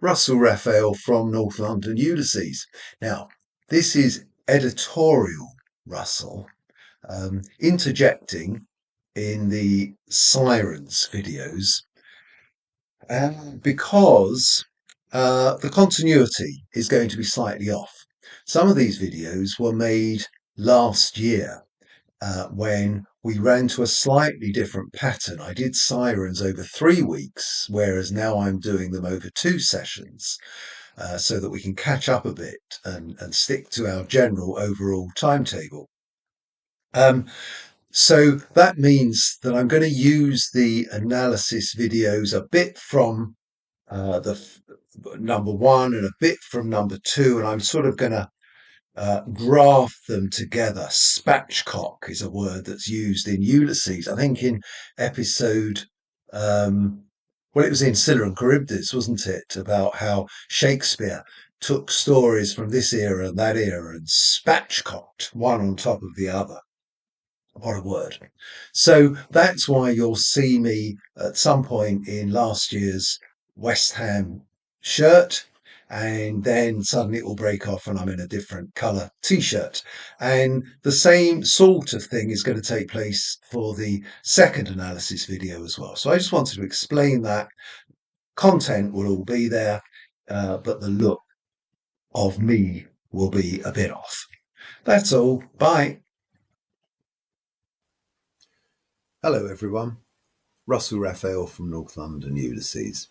Russell Raphael from North London, Ulysses. Now, this is editorial Russell interjecting in the Sirens videos because the continuity is going to be slightly off. Some of these videos were made last year when we ran to a slightly different pattern. I did Sirens over 3 weeks, whereas now I'm doing them over 2 sessions so that we can catch up a bit and stick to our general overall timetable. So that means that I'm going to use the analysis videos a bit from the number 1 and a bit from number 2, and I'm sort of going to graft them together. Spatchcock is a word that's used in Ulysses. I think in episode, well, it was in Scylla and Charybdis, wasn't it? About how Shakespeare took stories from this era and that era and spatchcocked one on top of the other. What a word. So that's why you'll see me at some point in last year's West Ham shirt, and then suddenly it will break off and I'm in a different colour t-shirt. And the same sort of thing is going to take place for the second analysis video as well. So I just wanted to explain that. Content will all be there, but the look of me will be a bit off. That's all. Bye. Hello everyone. Russell Raphael from North London, Ulysses.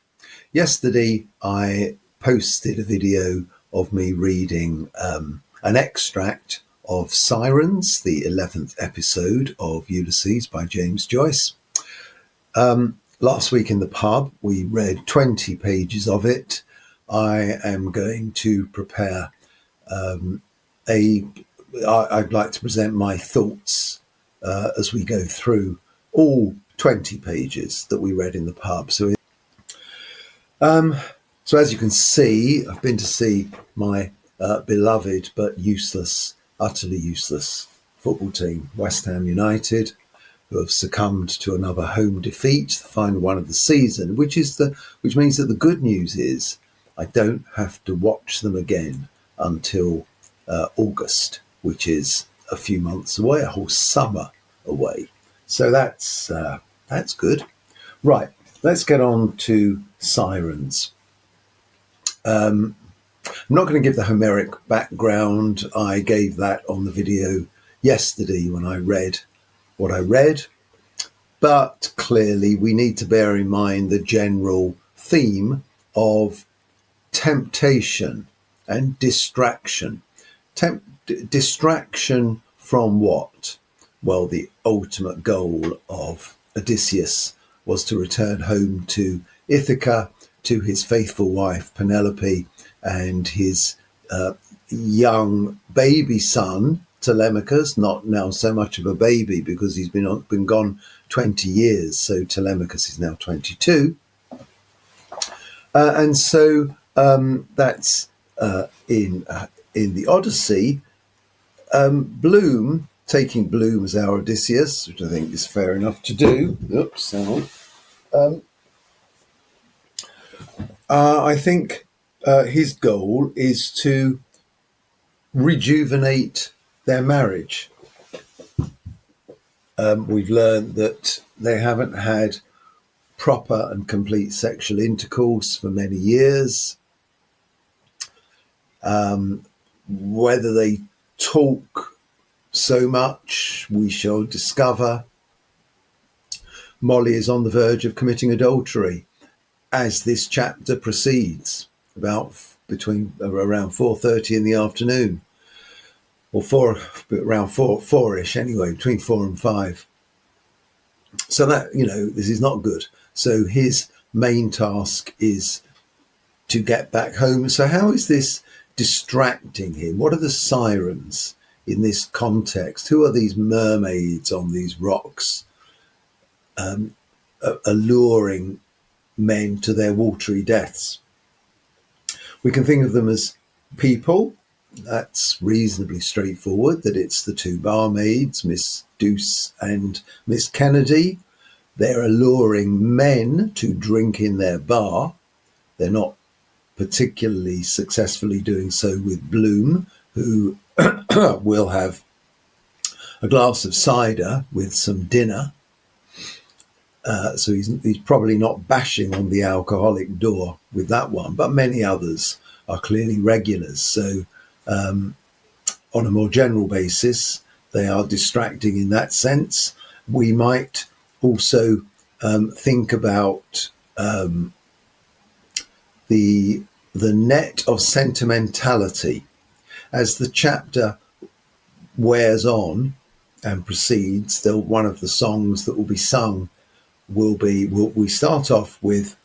Yesterday I posted a video of me reading an extract of Sirens, the 11th episode of Ulysses by James Joyce. Last week in the pub we read 20 pages of it. I am going to prepare I'd like to present my thoughts as we go through all 20 pages that we read in the pub. So as you can see, I've been to see my beloved but useless, utterly useless football team, West Ham United, who have succumbed to another home defeat, the final one of the season, which means that the good news is I don't have to watch them again until August, which is a few months away, a whole summer away. So that's good. Right, let's get on to Sirens. I'm not going to give the Homeric background. I gave that on the video yesterday when I read what I read. But clearly we need to bear in mind the general theme of temptation and distraction. Distraction from what? Well, the ultimate goal of Odysseus was to return home to Ithaca, to his faithful wife Penelope and his young baby son Telemachus, not now so much of a baby because he's been gone 20 years, so Telemachus is now 22. And so that's in the Odyssey. Taking Bloom as our Odysseus, which I think is fair enough to do. Oops, hang on. I think his goal is to rejuvenate their marriage. We've learned that they haven't had proper and complete sexual intercourse for many years. Whether they talk so much, we shall discover. Molly is on the verge of committing adultery as this chapter proceeds, around 4:30 in the afternoon, or around four-ish anyway, between 4 and 5. So that, this is not good. So his main task is to get back home. So how is this distracting him? What are the sirens in this context? Who are these mermaids on these rocks alluring men to their watery deaths? We can think of them as people. That's reasonably straightforward, that it's the two barmaids, Miss Douce and Miss Kennedy. They're alluring men to drink in their bar. They're not particularly successfully doing so with Bloom, who will have a glass of cider with some dinner. So he's probably not bashing on the alcoholic door with that one, but many others are clearly regulars. So on a more general basis, they are distracting in that sense. We might also think about the net of sentimentality as the chapter wears on and proceeds. One of the songs that will be sung we start off with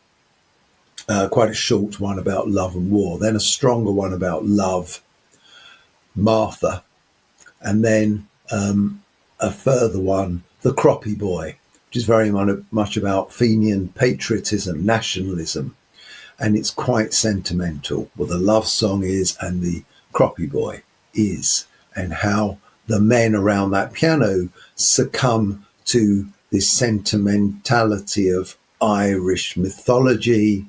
quite a short one about love and war, then a stronger one about love, Martha, and then a further one, the Croppy Boy, which is very much about Fenian patriotism, nationalism, and it's quite sentimental. What the love song is and the Croppy Boy is, and how the men around that piano succumb to this sentimentality of Irish mythology,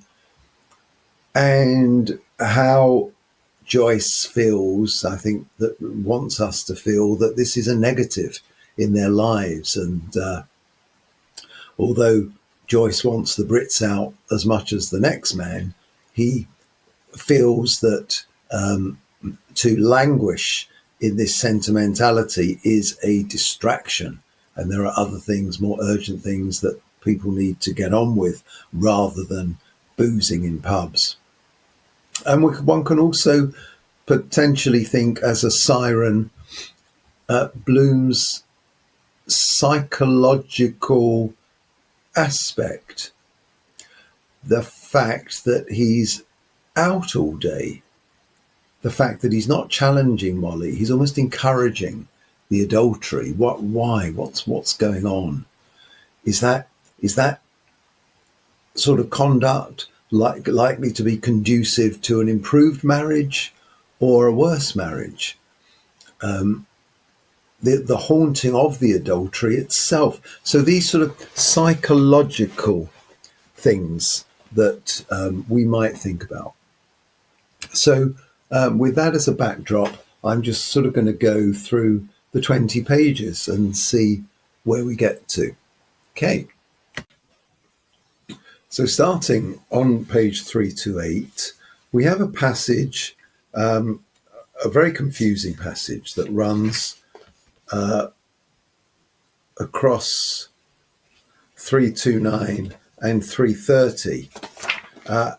and how Joyce feels, I think, that wants us to feel that this is a negative in their lives. And although Joyce wants the Brits out as much as the next man, he feels that to languish in this sentimentality is a distraction. And there are other things, more urgent things that people need to get on with rather than boozing in pubs. And one can also potentially think as a siren, Bloom's psychological aspect, the fact that he's out all day, the fact that he's not challenging Molly, he's almost encouraging the adultery. Why? What's going on? Is that sort of conduct likely to be conducive to an improved marriage or a worse marriage? The haunting of the adultery itself. So these sort of psychological things that we might think about. So with that as a backdrop, I'm just sort of going to go through the 20 pages and see where we get to. Okay. So starting on page 328, we have a passage, a very confusing passage that runs across 329 and 330.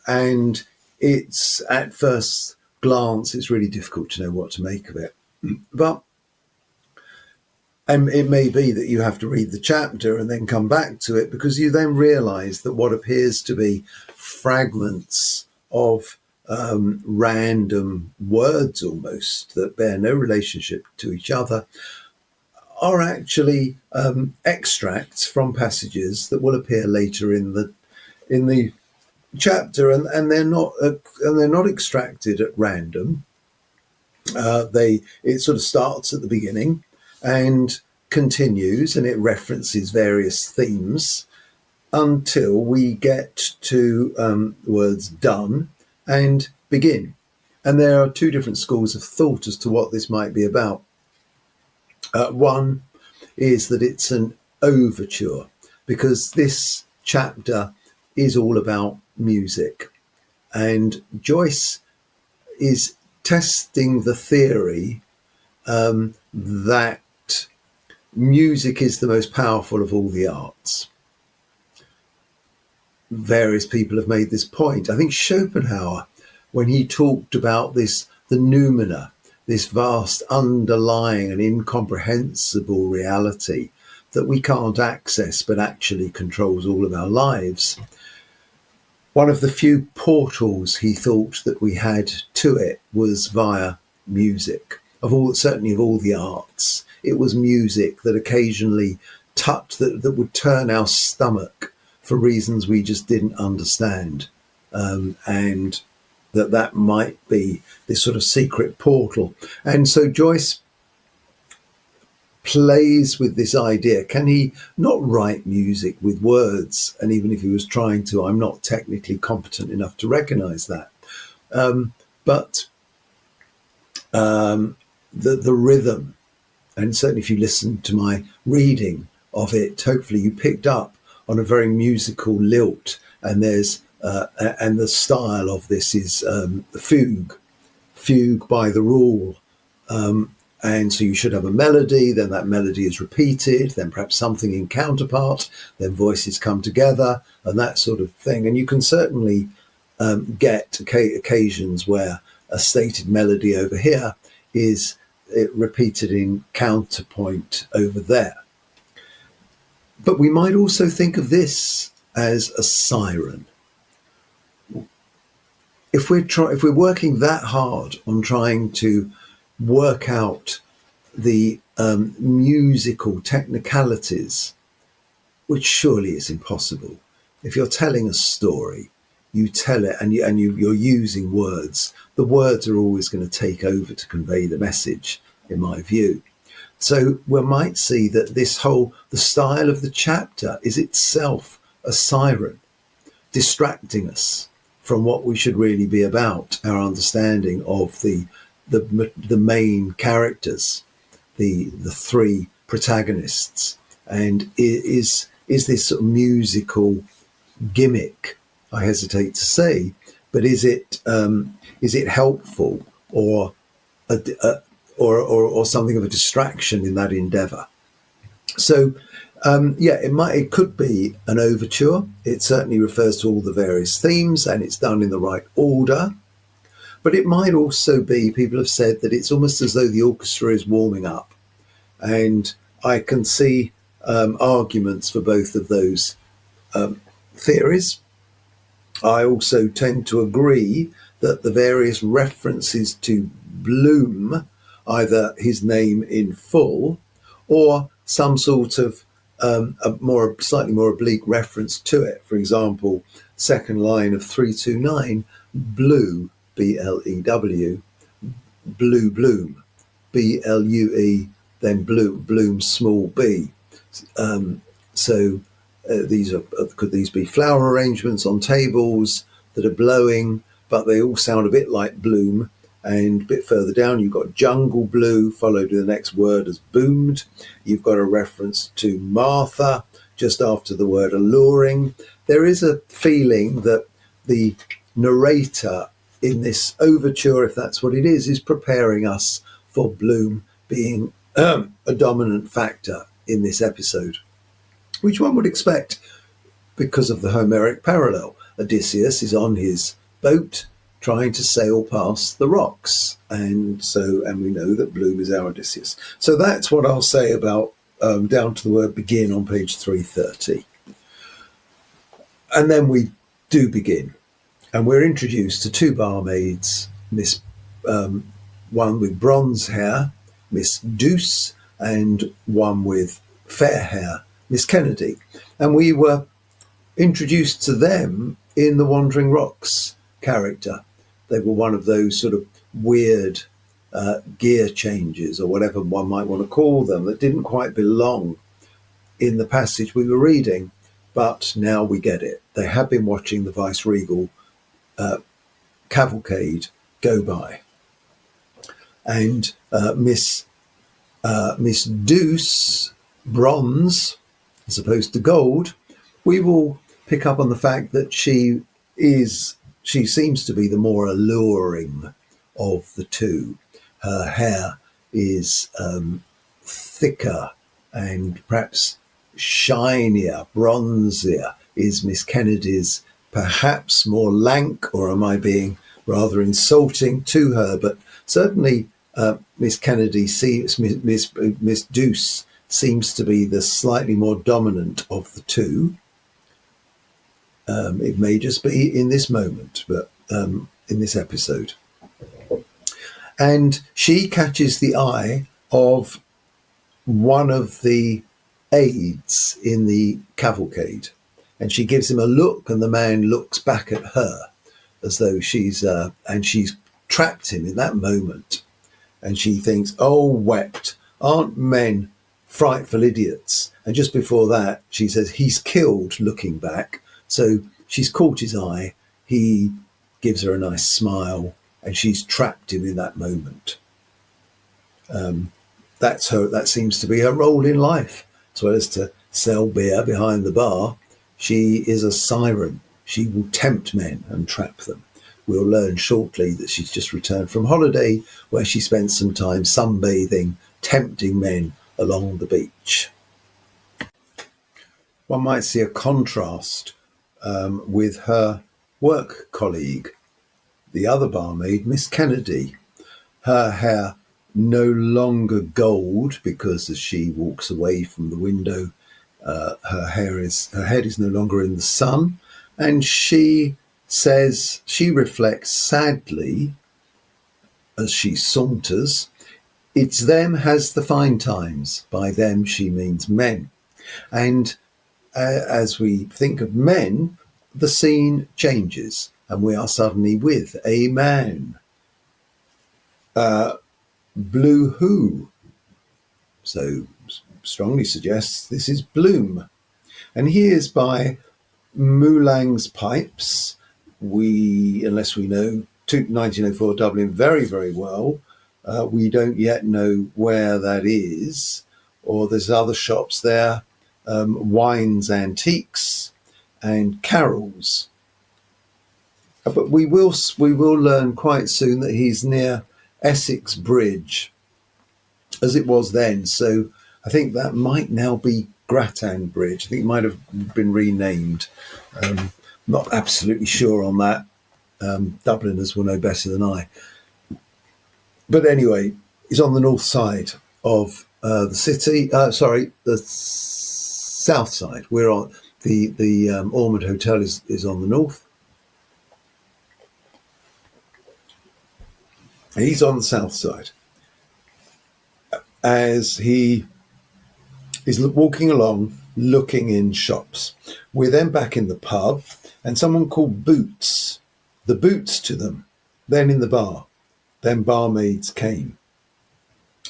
And it's, at first glance, it's really difficult to know what to make of it. But it may be that you have to read the chapter and then come back to it, because you then realise that what appears to be fragments of random words almost that bear no relationship to each other are actually extracts from passages that will appear later in the chapter, and they're not extracted at random. It sort of starts at the beginning and continues, and it references various themes until we get to words done and begin. And there are two different schools of thought as to what this might be about. One is that it's an overture, because this chapter is all about music. And Joyce is testing the theory that music is the most powerful of all the arts. Various people have made this point. I think Schopenhauer, when he talked about this, the noumena, this vast underlying and incomprehensible reality that we can't access but actually controls all of our lives, one of the few portals he thought that we had to it was via music. Certainly of all the arts, it was music that occasionally touched, that would turn our stomach for reasons we just didn't understand, and that might be this sort of secret portal. And so Joyce plays with this idea. Can he not write music with words? And even if he was trying to, I'm not technically competent enough to recognize that. But the rhythm, and certainly if you listen to my reading of it, hopefully you picked up on a very musical lilt. And there's and the style of this is the fugue by the rule. And so you should have a melody, then that melody is repeated, then perhaps something in counterpart, then voices come together and that sort of thing. And you can certainly get occasions where a stated melody over here is repeated in counterpoint over there. But we might also think of this as a siren. If we're working that hard on trying to work out the musical technicalities, which surely is impossible. If you're telling a story, you tell it and you're using words. The words are always going to take over to convey the message, in my view. So we might see that the style of the chapter is itself a siren, distracting us from what we should really be about, our understanding of the main characters, the three protagonists, and is this sort of musical gimmick, I hesitate to say, but is it helpful or something of a distraction in that endeavour? So it could be an overture. It certainly refers to all the various themes and it's done in the right order. But it might also be, people have said that it's almost as though the orchestra is warming up. And I can see arguments for both of those theories. I also tend to agree that the various references to Bloom, either his name in full or some sort of slightly more oblique reference to it. For example, second line of 329, blue, B-L-E-W, blue bloom, B-L-U-E, then bloom small b. Could these be flower arrangements on tables that are blowing, but they all sound a bit like bloom? And a bit further down, you've got jungle blue, followed with the next word as boomed. You've got a reference to Martha just after the word alluring. There is a feeling that the narrator in this overture, if that's what it is preparing us for Bloom being a dominant factor in this episode, which one would expect because of the Homeric parallel. Odysseus is on his boat trying to sail past the rocks, and we know that Bloom is our Odysseus. So that's what I'll say about down to the word begin on page 330. And then we do begin. And we're introduced to two barmaids, Miss one with bronze hair, Miss Douce, and one with fair hair, Miss Kennedy. And we were introduced to them in the Wandering Rocks character. They were one of those sort of weird gear changes, or whatever one might want to call them, that didn't quite belong in the passage we were reading. But now we get it. They have been watching the Viceregal cavalcade go by, and Miss Douce, bronze as opposed to gold, we will pick up on the fact that she seems to be the more alluring of the two. Her hair is thicker and perhaps shinier, bronzier. Is Miss Kennedy's perhaps more lank, or am I being rather insulting to her? But certainly Miss Kennedy Miss Douce seems to be the slightly more dominant of the two. It may just be in this moment, but in this episode. And she catches the eye of one of the aides in the cavalcade, and she gives him a look, and the man looks back at her as though she's trapped him in that moment. And she thinks, oh, wept, aren't men frightful idiots? And just before that, she says, he's killed, looking back. So she's caught his eye. He gives her a nice smile, and she's trapped in that moment. That seems to be her role in life. As well as to sell beer behind the bar, she is a siren. She will tempt men and trap them. We'll learn shortly that she's just returned from holiday, where she spent some time sunbathing, tempting men along the beach. One might see a contrast with her work colleague, the other barmaid, Miss Kennedy. Her hair no longer gold, because as she walks away from the window, her head is no longer in the sun, and she reflects sadly as she saunters, "It's them has the fine times." By them she means men. And as we think of men, the scene changes, and we are suddenly with a man. Blue who? So strongly suggests this is Bloom. And he is by Moulang's Pipes. Unless we know 1904 Dublin very, very well, we don't yet know where that is, or there's other shops there, Wines Antiques and Carol's. But we will learn quite soon that he's near Essex Bridge, as it was then. So I think that might now be Grattan Bridge. I think it might have been renamed. Not absolutely sure on that. Dubliners will know better than I. But anyway, he's on the north side of the city. The south side. We're on the Ormond Hotel is on the north. He's on the south side. As he is walking along, looking in shops. We're then back in the pub, and someone called Boots, the Boots to them, then in the bar. Then barmaids came.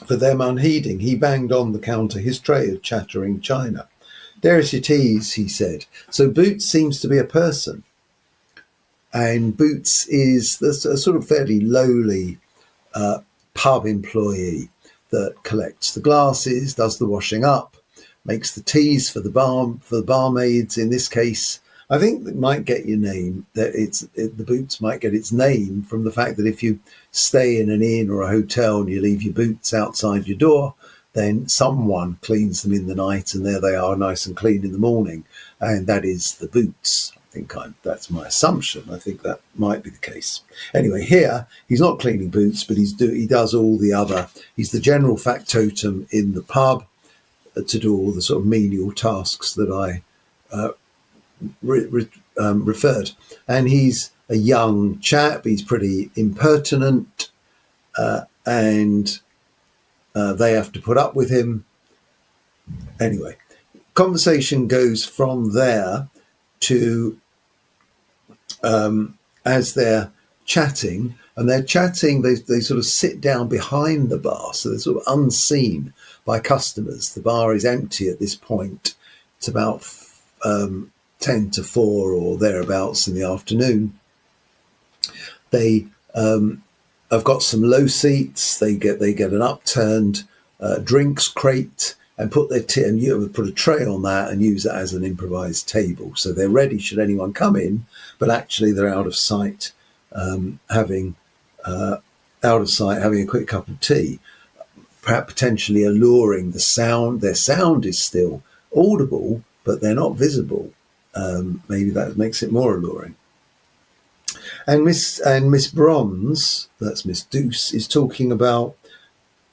For them unheeding, he banged on the counter his tray of chattering china. "There's your teas," he said. So Boots seems to be a person. And Boots is a sort of fairly lowly pub employee that collects the glasses, does the washing up, makes the teas for the barmaids. In this case, I think it might get your name. The Boots might get its name from the fact that if you stay in an inn or a hotel and you leave your boots outside your door, then someone cleans them in the night, and there they are, nice and clean in the morning, and that is the Boots. That's my assumption. I think that might be the case. Anyway, here he's not cleaning boots, but he does all the other. He's the general factotum in the pub to do all the sort of menial tasks that I referred. And he's a young chap. He's pretty impertinent, and they have to put up with him. Anyway, conversation goes from there to as they're chatting, they sort of sit down behind the bar, so they're sort of unseen by customers. The bar is empty at this point. It's about 10 to 4 or thereabouts in the afternoon. They have got some low seats. They get an upturned drinks crate and put their tea, and you put a tray on that and use it as an improvised table. So they're ready should anyone come in, but actually they're out of sight, having a quick cup of tea, perhaps potentially alluring the sound. Their sound is still audible, but they're not visible. Maybe that makes it more alluring. And Miss Bronze, that's Miss Douce, is talking about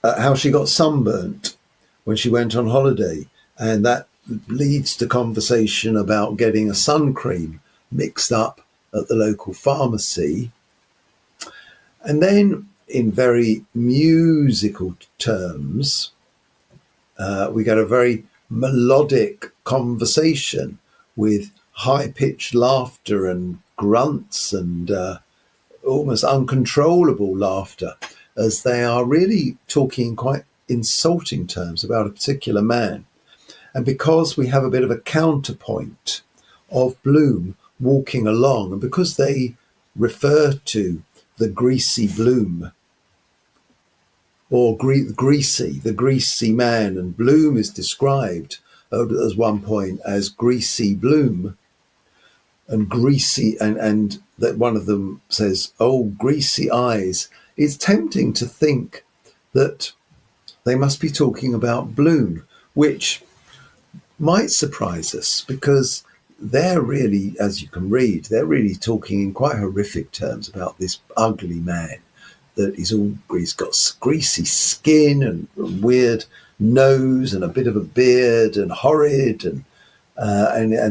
how she got sunburnt when she went on holiday, and that leads to conversation about getting a sun cream mixed up at the local pharmacy. And then, in very musical terms, we get a very melodic conversation with high-pitched laughter and grunts and almost uncontrollable laughter, as they are really talking quite insulting terms about a particular man. And because we have a bit of a counterpoint of Bloom walking along, and because they refer to the greasy bloom, or the greasy man, and Bloom is described at one point as greasy Bloom, and greasy, and that one of them says, "Oh, greasy eyes." It's tempting to think that they must be talking about Bloom, which might surprise us because they're really, as you can read, they're really talking in quite horrific terms about this ugly man. That he's got greasy skin and a weird nose and a bit of a beard and horrid, and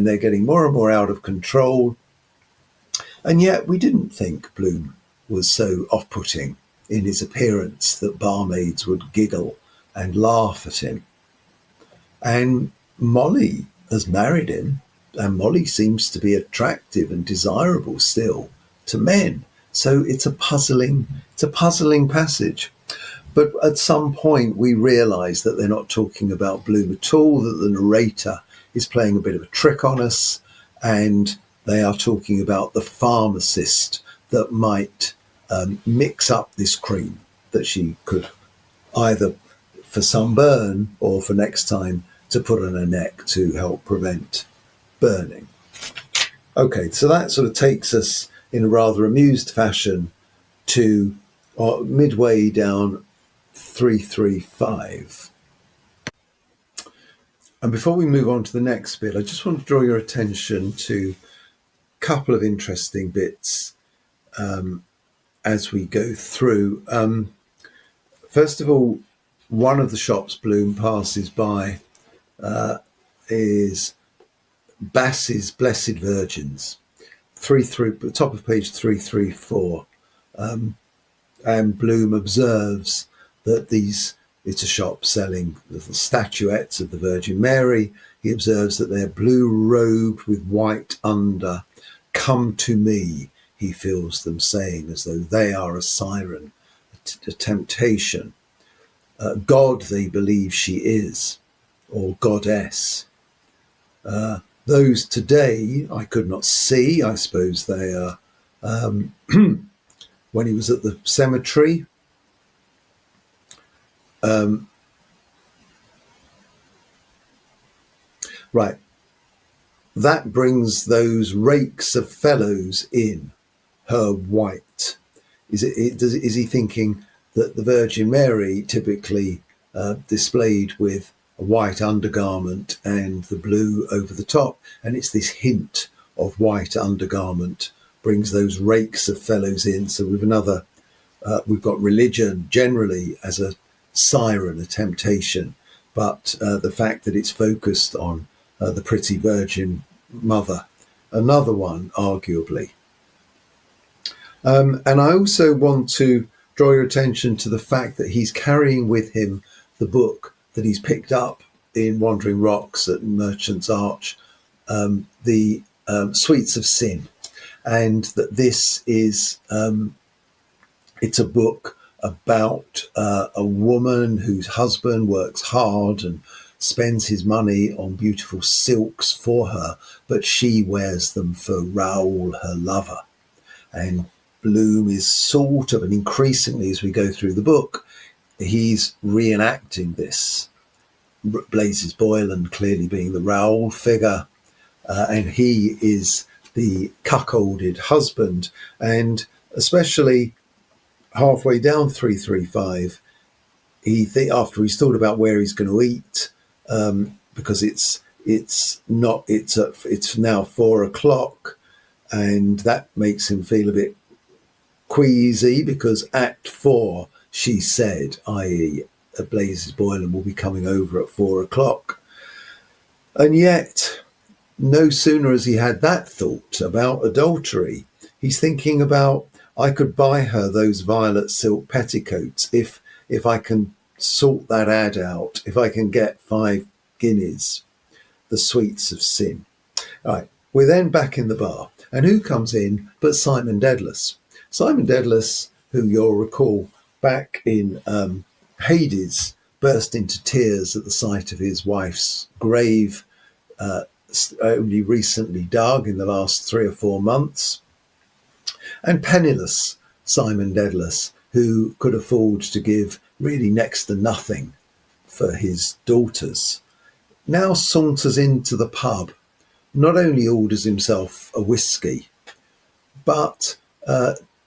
they're getting more and more out of control. And yet we didn't think Bloom was so off-putting in his appearance that barmaids would giggle and laugh at him. And Molly has married him, and Molly seems to be attractive and desirable still to men. So it's a puzzling passage. But at some point we realise that they're not talking about Bloom at all, that the narrator is playing a bit of a trick on us, and they are talking about the pharmacist that might mix up this cream that she could either for sunburn or for next time to put on her neck to help prevent burning. Okay, so that sort of takes us in a rather amused fashion to midway down 335. And before we move on to the next bit, I just want to draw your attention to a couple of interesting bits as we go through. First of all, one of the shops Bloom passes by is Bass's Blessed Virgins, top of page 334. And Bloom observes that it's a shop selling little statuettes of the Virgin Mary. He observes that they're blue robed with white under. "Come to me," he feels them saying, as though they are a siren, a temptation. God, they believe she is, or goddess. Those today I could not see. I suppose they are when he was at the cemetery. Right. That brings those rakes of fellows in, her white. Is he thinking that the Virgin Mary typically displayed with a white undergarment and the blue over the top, and it's this hint of white undergarment brings those rakes of fellows in. So we've got religion generally as a siren, a temptation, but the fact that it's focused on the pretty Virgin Mother, another one, arguably. And I also want to draw your attention to the fact that he's carrying with him the book that he's picked up in Wandering Rocks at Merchant's Arch, the Sweets of Sin, and that this is it's a book about a woman whose husband works hard and spends his money on beautiful silks for her, but she wears them for Raoul, her lover. And Bloom is sort of, and increasingly as we go through the book, he's reenacting this. Blazes Boylan clearly being the Raoul figure, and he is the cuckolded husband. And especially halfway down 335, after he's thought about where he's going to eat, because it's now 4 o'clock, and that makes him feel a bit queasy because at 4 she said, i.e. Blazes Boylan will be coming over at 4 o'clock. And yet, no sooner has he had that thought about adultery, he's thinking about, I could buy her those violet silk petticoats if I can sort that ad out, if I can get 5 guineas, the Sweets of Sin. All right, we're then back in the bar, and who comes in but Simon Dedalus? Simon Dedalus, who you'll recall back in Hades, burst into tears at the sight of his wife's grave, only recently dug in the last 3 or 4 months. and penniless Simon Dedalus, who could afford to give really next to nothing for his daughters, now saunters into the pub, not only orders himself a whisky, but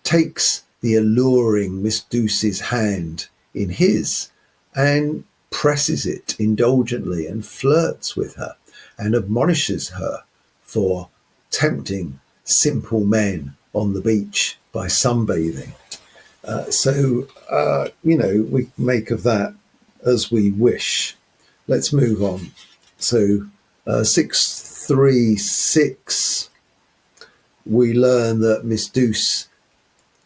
takes the alluring Miss Douce's hand in his and presses it indulgently and flirts with her and admonishes her for tempting simple men on the beach by sunbathing. We make of that as we wish. Let's move on. So 636, we learn that Miss Douce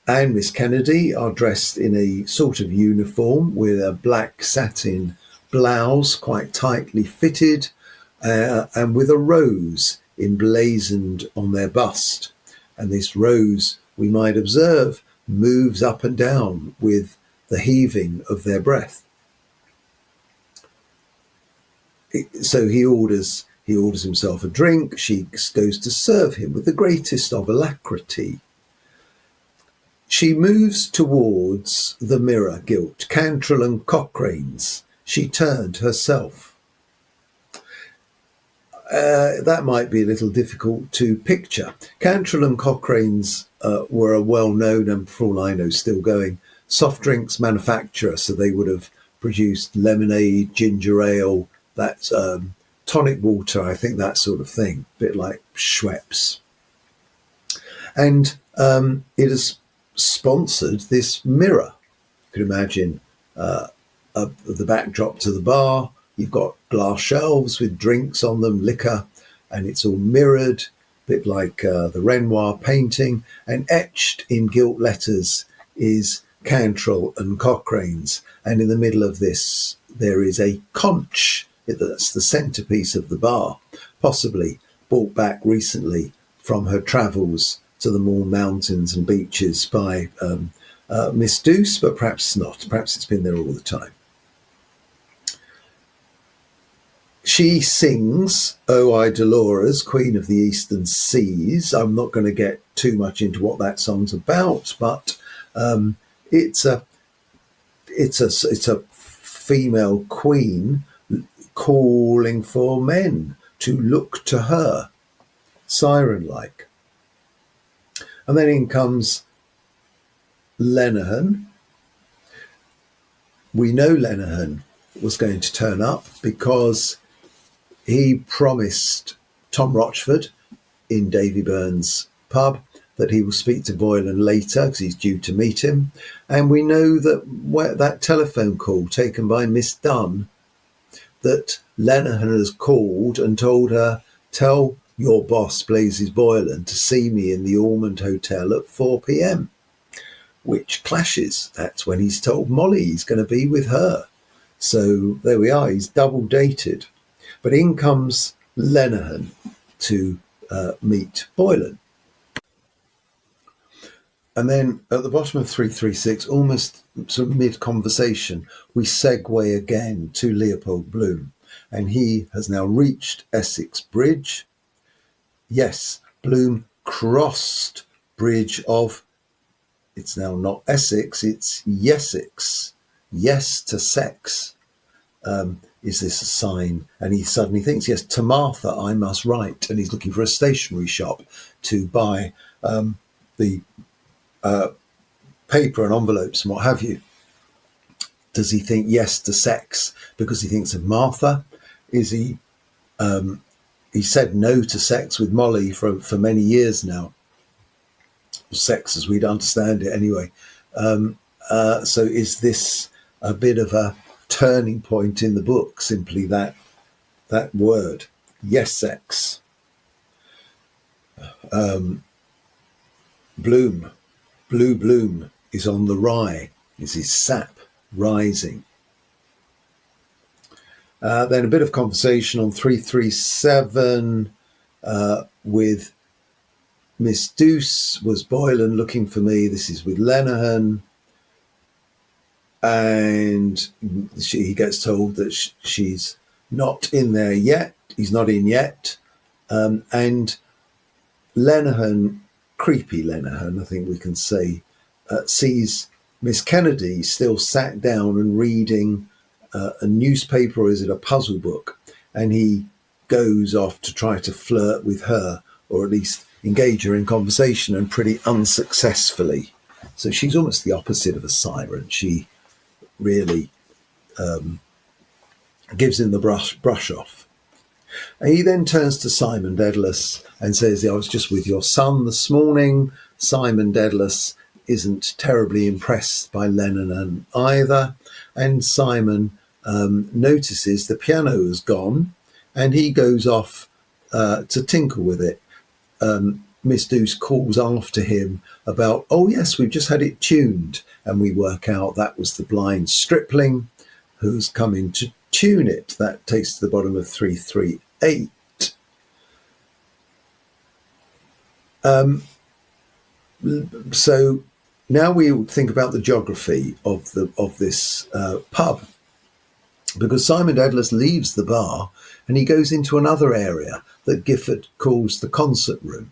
and Miss Kennedy are dressed in a sort of uniform with a black satin blouse, quite tightly fitted, and with a rose emblazoned on their bust. And this rose, we might observe, moves up and down with the heaving of their breath. So he orders himself a drink. She goes to serve him with the greatest of alacrity. She moves towards the mirror gilt, Cantrell and Cochrane's. She turned herself. That might be a little difficult to picture. Cantrell and Cochrane's were a well-known, and for all I know still going, soft drinks manufacturer, so they would have produced lemonade, ginger ale, that's tonic water, I think, that sort of thing, a bit like Schweppes. And it has sponsored this mirror. You could imagine the backdrop to the bar. You've got glass shelves with drinks on them, liquor, and it's all mirrored, a bit like the Renoir painting, and etched in gilt letters is Cantrell and Cochrane's. And in the middle of this, there is a conch. That's the centerpiece of the bar, possibly brought back recently from her travels to the Mourne Mountains and beaches by Miss Douce, but perhaps not. Perhaps it's been there all the time. She sings "O I Dolores, Queen of the Eastern Seas." I'm not going to get too much into what that song's about, but it's a female queen calling for men to look to her, siren-like. And then in comes Lenihan. We know Lenihan was going to turn up because he promised Tom Rochford in Davy Byrne's pub that he will speak to Boylan later because he's due to meet him. And we know that that telephone call taken by Miss Dunn, that Lenihan has called and told her, tell your boss, Blazes Boylan, to see me in the Ormond Hotel at 4 p.m, which clashes. That's when he's told Molly he's going to be with her. So there we are, he's double dated. But in comes Lenihan to meet Boylan. And then at the bottom of 336, almost sort of mid-conversation, we segue again to Leopold Bloom. And he has now reached Essex Bridge. Yes, Bloom crossed bridge of, it's now not Essex, it's Yessex. Yes to sex. Is this a sign? And he suddenly thinks, yes, to Martha I must write. And he's looking for a stationery shop to buy the paper and envelopes and what have you. Does he think yes to sex because he thinks of Martha? Is he said no to sex with Molly for many years now. Sex as we'd understand it anyway. So is this a bit of a turning point in the book, simply that word, yes, sex? Bloom, blue bloom is on the rye, is his sap rising. Then a bit of conversation on 337 with Miss Douce. Was Boylan looking for me? This is with Lenihan. And he gets told that she's not in there yet. He's not in yet. And Lenihan creepy, Lenehan, I think we can say, sees Miss Kennedy still sat down and reading a newspaper, or is it a puzzle book? And he goes off to try to flirt with her, or at least engage her in conversation, and pretty unsuccessfully. So she's almost the opposite of a siren. She really gives him the brush off. And he then turns to Simon Dedalus and says, I was just with your son this morning. Simon Dedalus isn't terribly impressed by Lenehan either. And Simon notices the piano is gone, and he goes off to tinker with it. Miss Douce calls after him about, oh yes, we've just had it tuned, and we work out that was the blind stripling who's come in to tune it. That takes to the bottom of 338. So now we think about the geography of this pub, because Simon Dedalus leaves the bar and he goes into another area that Gifford calls the concert room,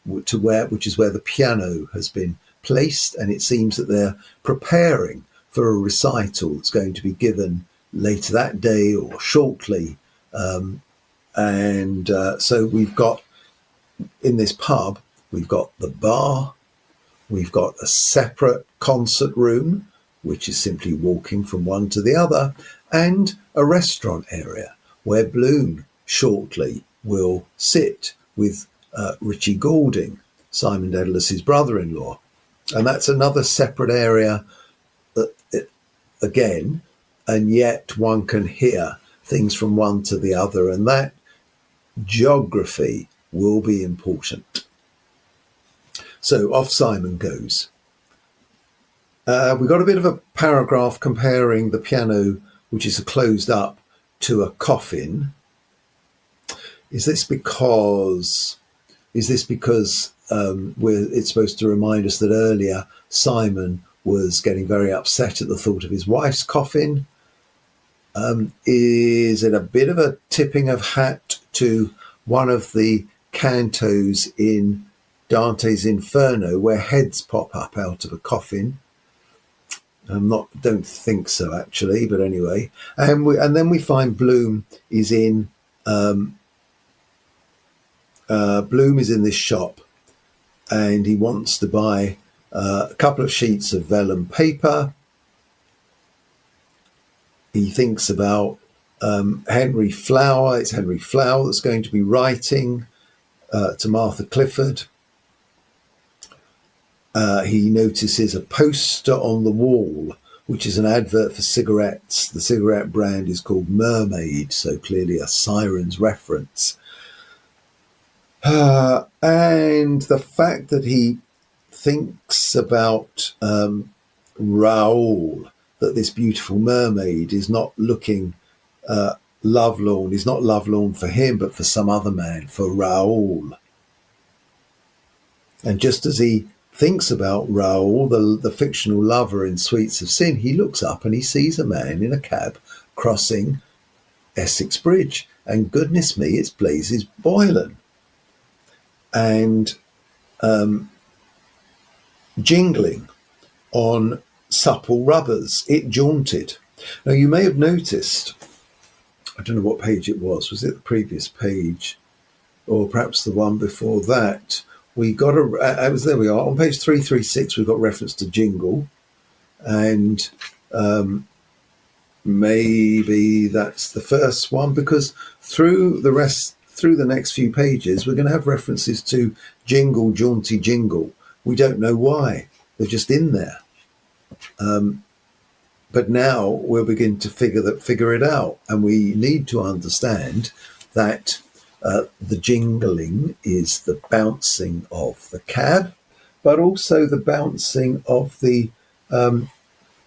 which is where the piano has been placed, and it seems that they're preparing for a recital that's going to be given later that day or shortly. So we've got, in this pub, we've got the bar, we've got a separate concert room, which is simply walking from one to the other, and a restaurant area where Bloom shortly will sit with Richie Goulding, Simon Dedalus's brother-in-law. And that's another separate area again, and yet one can hear things from one to the other, and that geography will be important. So off Simon goes. We've got a bit of a paragraph comparing the piano, which is closed up, to a coffin. Is this because it's supposed to remind us that earlier Simon was getting very upset at the thought of his wife's coffin? Is it a bit of a tipping of hat to one of the cantos in Dante's Inferno where heads pop up out of a coffin? Don't think so actually, but anyway. And then we find Bloom is in this shop, and he wants to buy a couple of sheets of vellum paper. He thinks about Henry Flower. It's Henry Flower that's going to be writing to Martha Clifford. He notices a poster on the wall, which is an advert for cigarettes. The cigarette brand is called Mermaid, so clearly a Sirens reference. And the fact that he thinks about Raoul, that this beautiful mermaid is not looking lovelorn, is not lovelorn for him, but for some other man, for Raoul. And just as he thinks about Raoul, the fictional lover in Sweets of Sin, he looks up and he sees a man in a cab crossing Essex Bridge. And goodness me, it's Blazes Boylan. And jingling on supple rubbers, it jaunted. Now, you may have noticed, I don't know what page it was it the previous page or perhaps the one before that? We got there we are, on page 336, we've got reference to jingle, and maybe that's the first one, because through the next few pages, we're going to have references to jingle, jaunty jingle. We don't know why. They're just in there. But now we'll begin to figure it out. And we need to understand that the jingling is the bouncing of the cab, but also the bouncing of the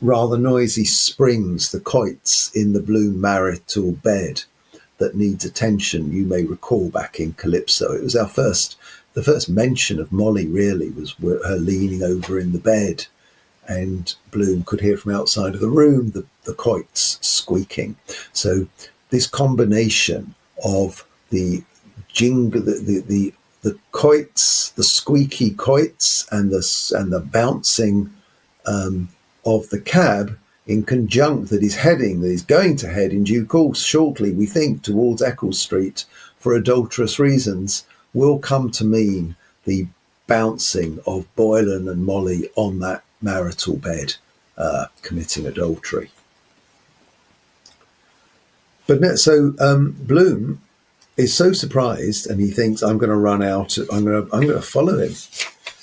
rather noisy springs, the quoits in the Bloom marital bed that needs attention. You may recall back in Calypso, it was the first mention of Molly really was her leaning over in the bed, and Bloom could hear from outside of the room the quoits squeaking. So this combination of the jingle, the the quoits, the squeaky quoits, and the bouncing of the cab in conjunct that he's going to head in due course shortly, we think, towards Eccles Street for adulterous reasons, will come to mean the bouncing of Boylan and Molly on that marital bed, committing adultery. But so Bloom is so surprised, and he thinks, I'm going to run out, I'm going to follow him,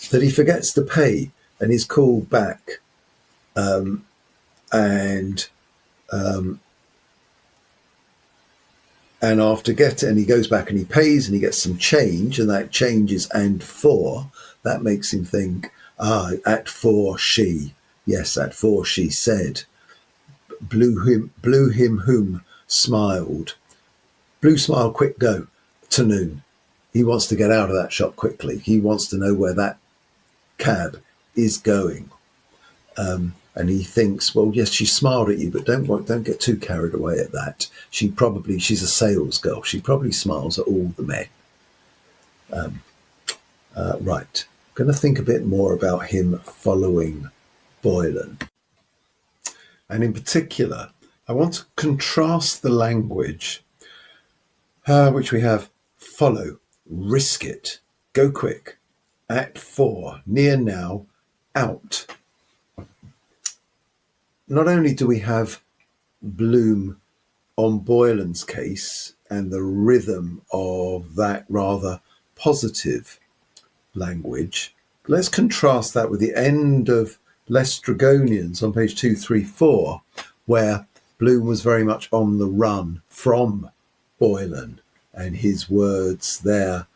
that he forgets to pay and is called back. And he goes back and he pays and he gets some change, and that change is and for. That makes him think, at for she. Yes, at for she said. Blew him whom smiled. Blue smile, quick go to noon. He wants to get out of that shop quickly. He wants to know where that cab is going. And he thinks, well, yes, she smiled at you, but don't get too carried away at that. She's a sales girl. She probably smiles at all the men. Right. I'm going to think a bit more about him following Boylan. And in particular, I want to contrast the language, which we have: follow, risk it, go quick, at for, near now, out. Not only do we have Bloom on Boylan's case and the rhythm of that rather positive language, let's contrast that with the end of Les Dragonians on page 234, where Bloom was very much on the run from Boylan, and his words there: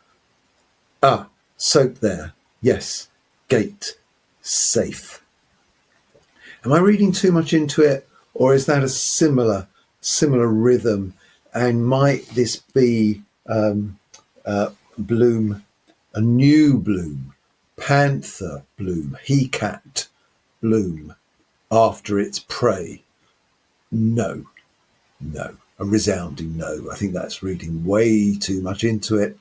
soap there, yes, gate, safe. Am I reading too much into it, or is that a similar rhythm? And might this be Bloom, a new Bloom, panther Bloom, he-cat Bloom, after its prey? No, a resounding no. I think that's reading way too much into it.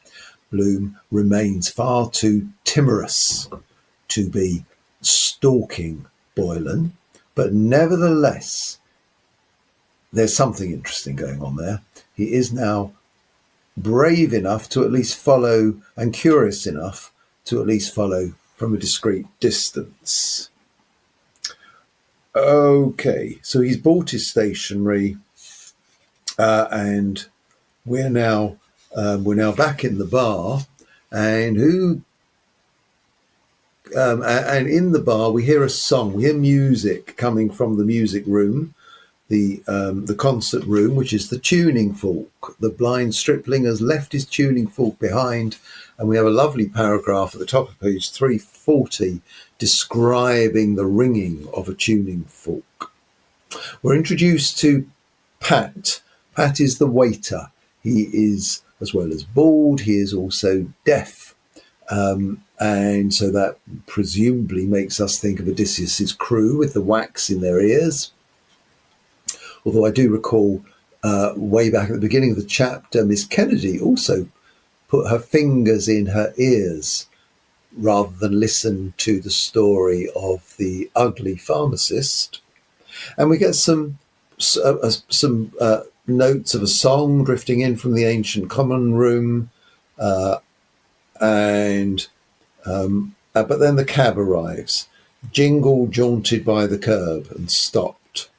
Bloom remains far too timorous to be stalking Boylan. But nevertheless, there's something interesting going on there. He is now brave enough to at least follow, and curious enough to at least follow from a discreet distance. Okay, so he's bought his stationery, and we're now back in the bar, and and in the bar we hear a song, we hear music coming from the music room, the concert room, which is the tuning fork. The blind stripling has left his tuning fork behind, and we have a lovely paragraph at the top of page 340 describing the ringing of a tuning fork. We're introduced to Pat. Pat is the waiter. He is, as well as bald, he is also deaf. And so that presumably makes us think of Odysseus's crew with the wax in their ears. Although I do recall way back at the beginning of the chapter, Miss Kennedy also put her fingers in her ears rather than listen to the story of the ugly pharmacist. And we get some notes of a song drifting in from the ancient common room, but then the cab arrives. Jingle jaunted by the curb and stopped.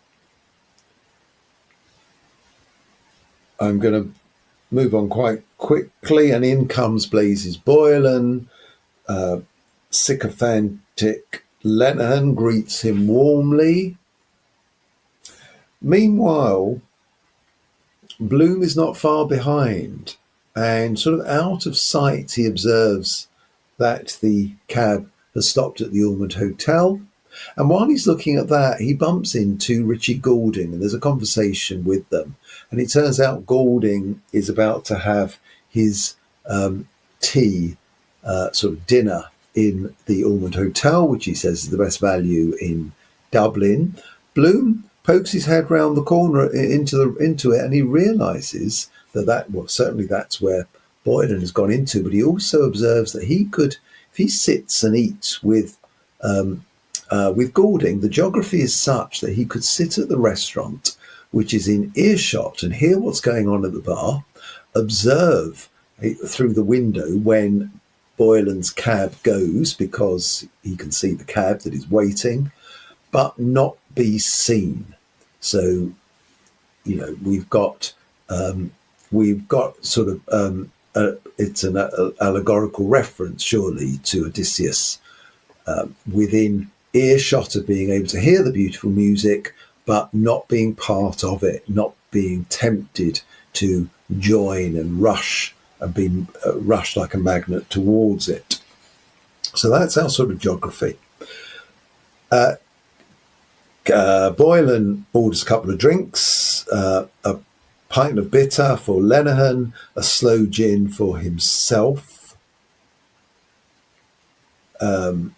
I'm going to move on quite quickly, and in comes Blazes Boylan. Sycophantic Lenehan greets him warmly. Meanwhile, Bloom is not far behind, and sort of out of sight he observes that the cab has stopped at the Ormond Hotel. And while he's looking at that, he bumps into Richie Goulding, and there's a conversation with them. And it turns out Goulding is about to have his tea, sort of dinner, in the Ormond Hotel, which he says is the best value in Dublin. Bloom pokes his head round the corner into it, and he realises certainly that's where Boylan has gone into, but he also observes that he could, if he sits and eats with Goulding, the geography is such that he could sit at the restaurant, which is in earshot, and hear what's going on at the bar, observe through the window when Boylan's cab goes, because he can see the cab that is waiting, but not be seen. So, we've got sort of it's an allegorical reference, surely, to Odysseus within earshot of being able to hear the beautiful music, but not being part of it, not being tempted to join and rush and be rushed like a magnet towards it. So that's our sort of geography. Boylan orders a couple of drinks, a pint of bitter for Lenihan, a slow gin for himself, and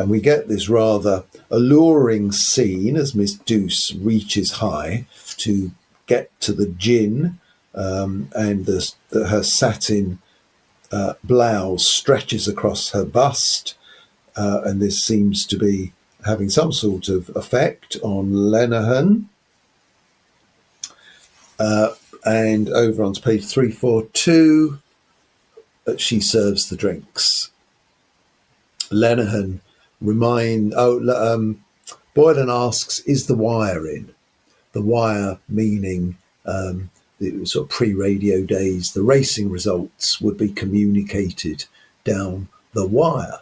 we get this rather alluring scene as Miss Douce reaches high to get to the gin, and her satin blouse stretches across her bust, and this seems to be having some sort of effect on Lenihan. And over on page 342, she serves the drinks. Lenihan Boylan asks, is the wire in? The wire meaning it was sort of pre-radio days, the racing results would be communicated down the wire.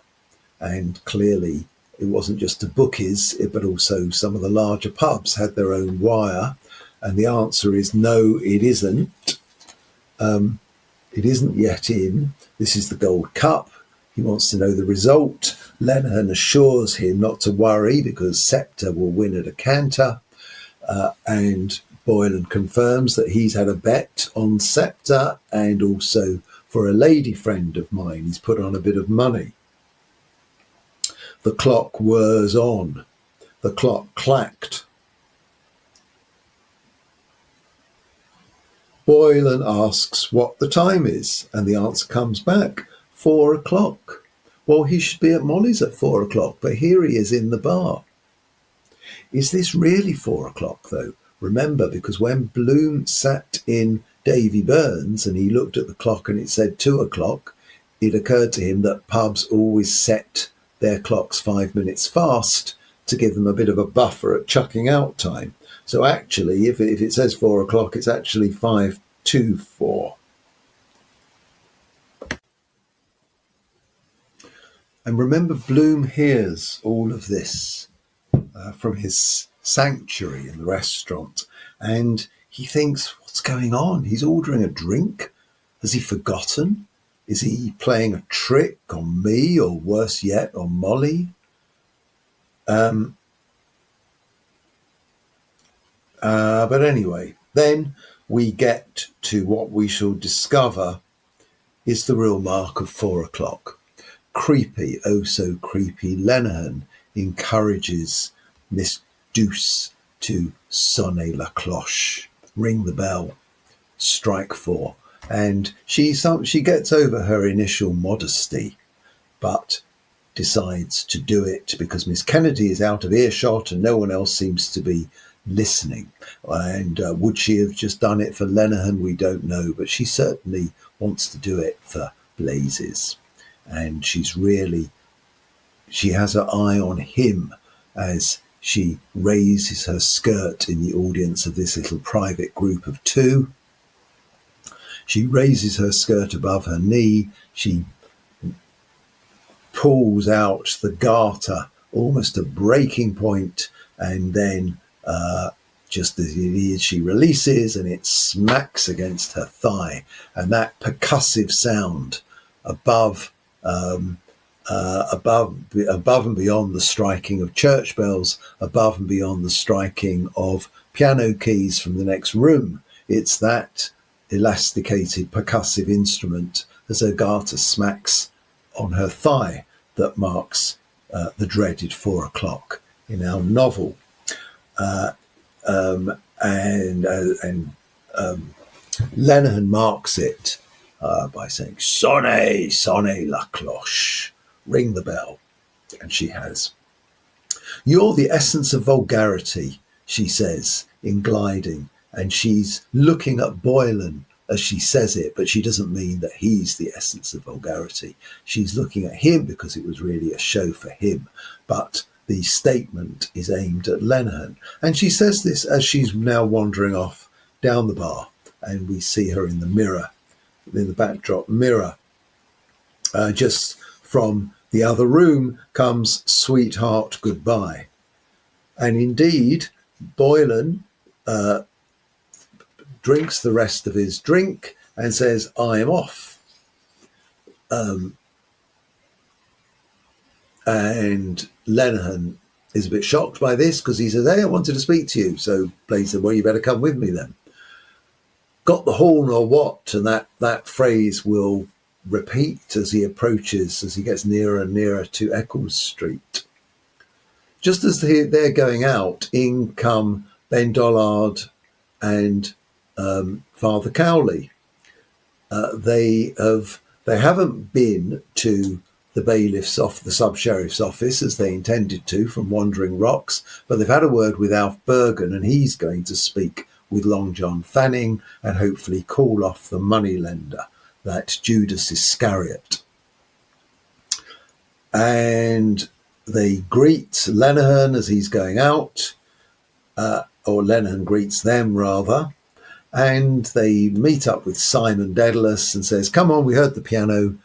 And clearly it wasn't just the bookies, but also some of the larger pubs had their own wire. And the answer is no, it isn't. It isn't yet in. This is the Gold Cup. He wants to know the result. Lenihan assures him not to worry because Scepter will win at a canter. And Boylan confirms that he's had a bet on Scepter, and also for a lady friend of mine, he's put on a bit of money. The clock whirs on. The clock clacked. Boylan asks what the time is, and the answer comes back, 4 o'clock. Well, he should be at Molly's at 4 o'clock, but here he is in the bar. Is this really 4 o'clock, though? Remember, because when Bloom sat in Davy Burns and he looked at the clock and it said 2 o'clock, it occurred to him that pubs always set their clocks 5 minutes fast to give them a bit of a buffer at chucking out time. So actually, if it says 4 o'clock, it's actually 5 to 4. And remember, Bloom hears all of this from his sanctuary in the restaurant, and he thinks, what's going on? He's ordering a drink. Has he forgotten? Is he playing a trick on me, or worse yet, on Molly? But anyway, then we get to what we shall discover is the real mark of 4 o'clock. Creepy, oh so creepy, Lenihan encourages Miss Douce to sonner la cloche, ring the bell, strike 4. And she gets over her initial modesty, but decides to do it because Miss Kennedy is out of earshot and no one else seems to be listening. And would she have just done it for Lenihan? We don't know, but she certainly wants to do it for Blazes. And she has her eye on him as she raises her skirt in the audience of this little private group of 2. She raises her skirt above her knee. She pulls out the garter almost to breaking point, and then just as it is, she releases and it smacks against her thigh. And that percussive sound above and beyond the striking of church bells, above and beyond the striking of piano keys from the next room. It's that elasticated percussive instrument as her garter smacks on her thigh that marks the dreaded 4 o'clock in our novel. and Lenihan marks it by saying, sonne la cloche, ring the bell. And she has. You're the essence of vulgarity, she says in gliding, and she's looking at Boylan as she says it, but she doesn't mean that he's the essence of vulgarity. She's looking at him because it was really a show for him, but the statement is aimed at Lenihan. And she says this as she's now wandering off down the bar, and we see her in the mirror, in the backdrop mirror. Just from the other room comes Sweetheart Goodbye. And indeed, Boylan drinks the rest of his drink and says, I am off. And Lenihan is a bit shocked by this because he says, hey, I wanted to speak to you. So Blade said, well, you better come with me then. Got the horn or what? And that phrase will repeat as he approaches, as he gets nearer and nearer to Eccles Street. Just as they're going out, in come Ben Dollard and Father Cowley. They haven't been to the bailiff's off the sub-sheriff's office as they intended to from Wandering Rocks, but they've had a word with Alf Bergen, and he's going to speak with Long John Fanning and hopefully call off the moneylender, that Judas Iscariot. And they greet Lenihan as he's going out, or Lenihan greets them rather, and they meet up with Simon Dedalus and says, come on, we heard the piano,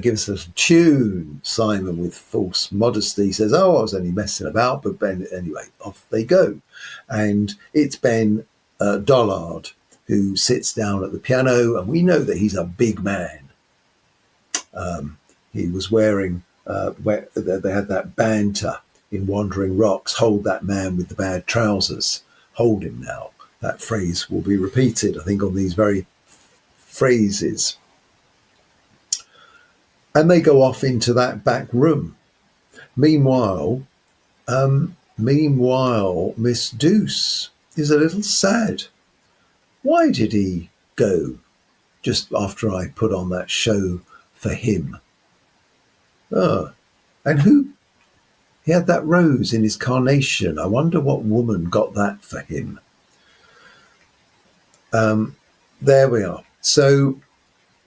give us a little tune. Simon, with false modesty, says, oh, I was only messing about, but Ben, anyway, off they go. And it's Ben Dollard who sits down at the piano, and we know that he's a big man. He was wearing, they had that banter in Wandering Rocks, hold that man with the bad trousers, hold him now. That phrase will be repeated, I think, on these very phrases. And they go off into that back room. Meanwhile, Miss Deuce is a little sad. Why did he go just after I put on that show for him? Oh, and who? He had that rose in his carnation. I wonder what woman got that for him. There we are. So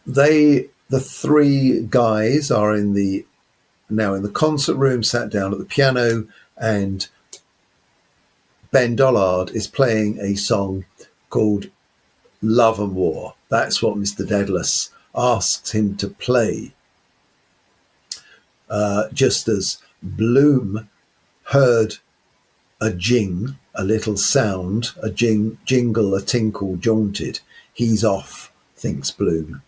the three guys are now in the concert room, sat down at the piano, and Ben Dollard is playing a song called Love and War. That's what Mr. Dedalus asks him to play. Just as Bloom heard a jing, a little sound, a jingle, a tinkle jaunted. He's off, thinks Bloom.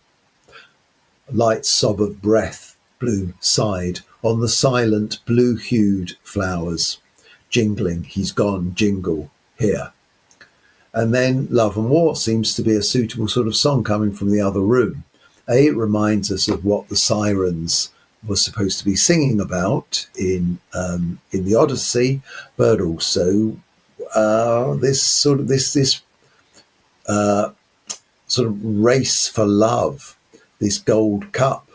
Light sob of breath, Bloom sighed, on the silent blue-hued flowers. Jingling, he's gone, jingle, here. And then Love and War seems to be a suitable sort of song coming from the other room. It reminds us of what the Sirens was supposed to be singing about in the Odyssey, but also this sort of race for love, this gold cup,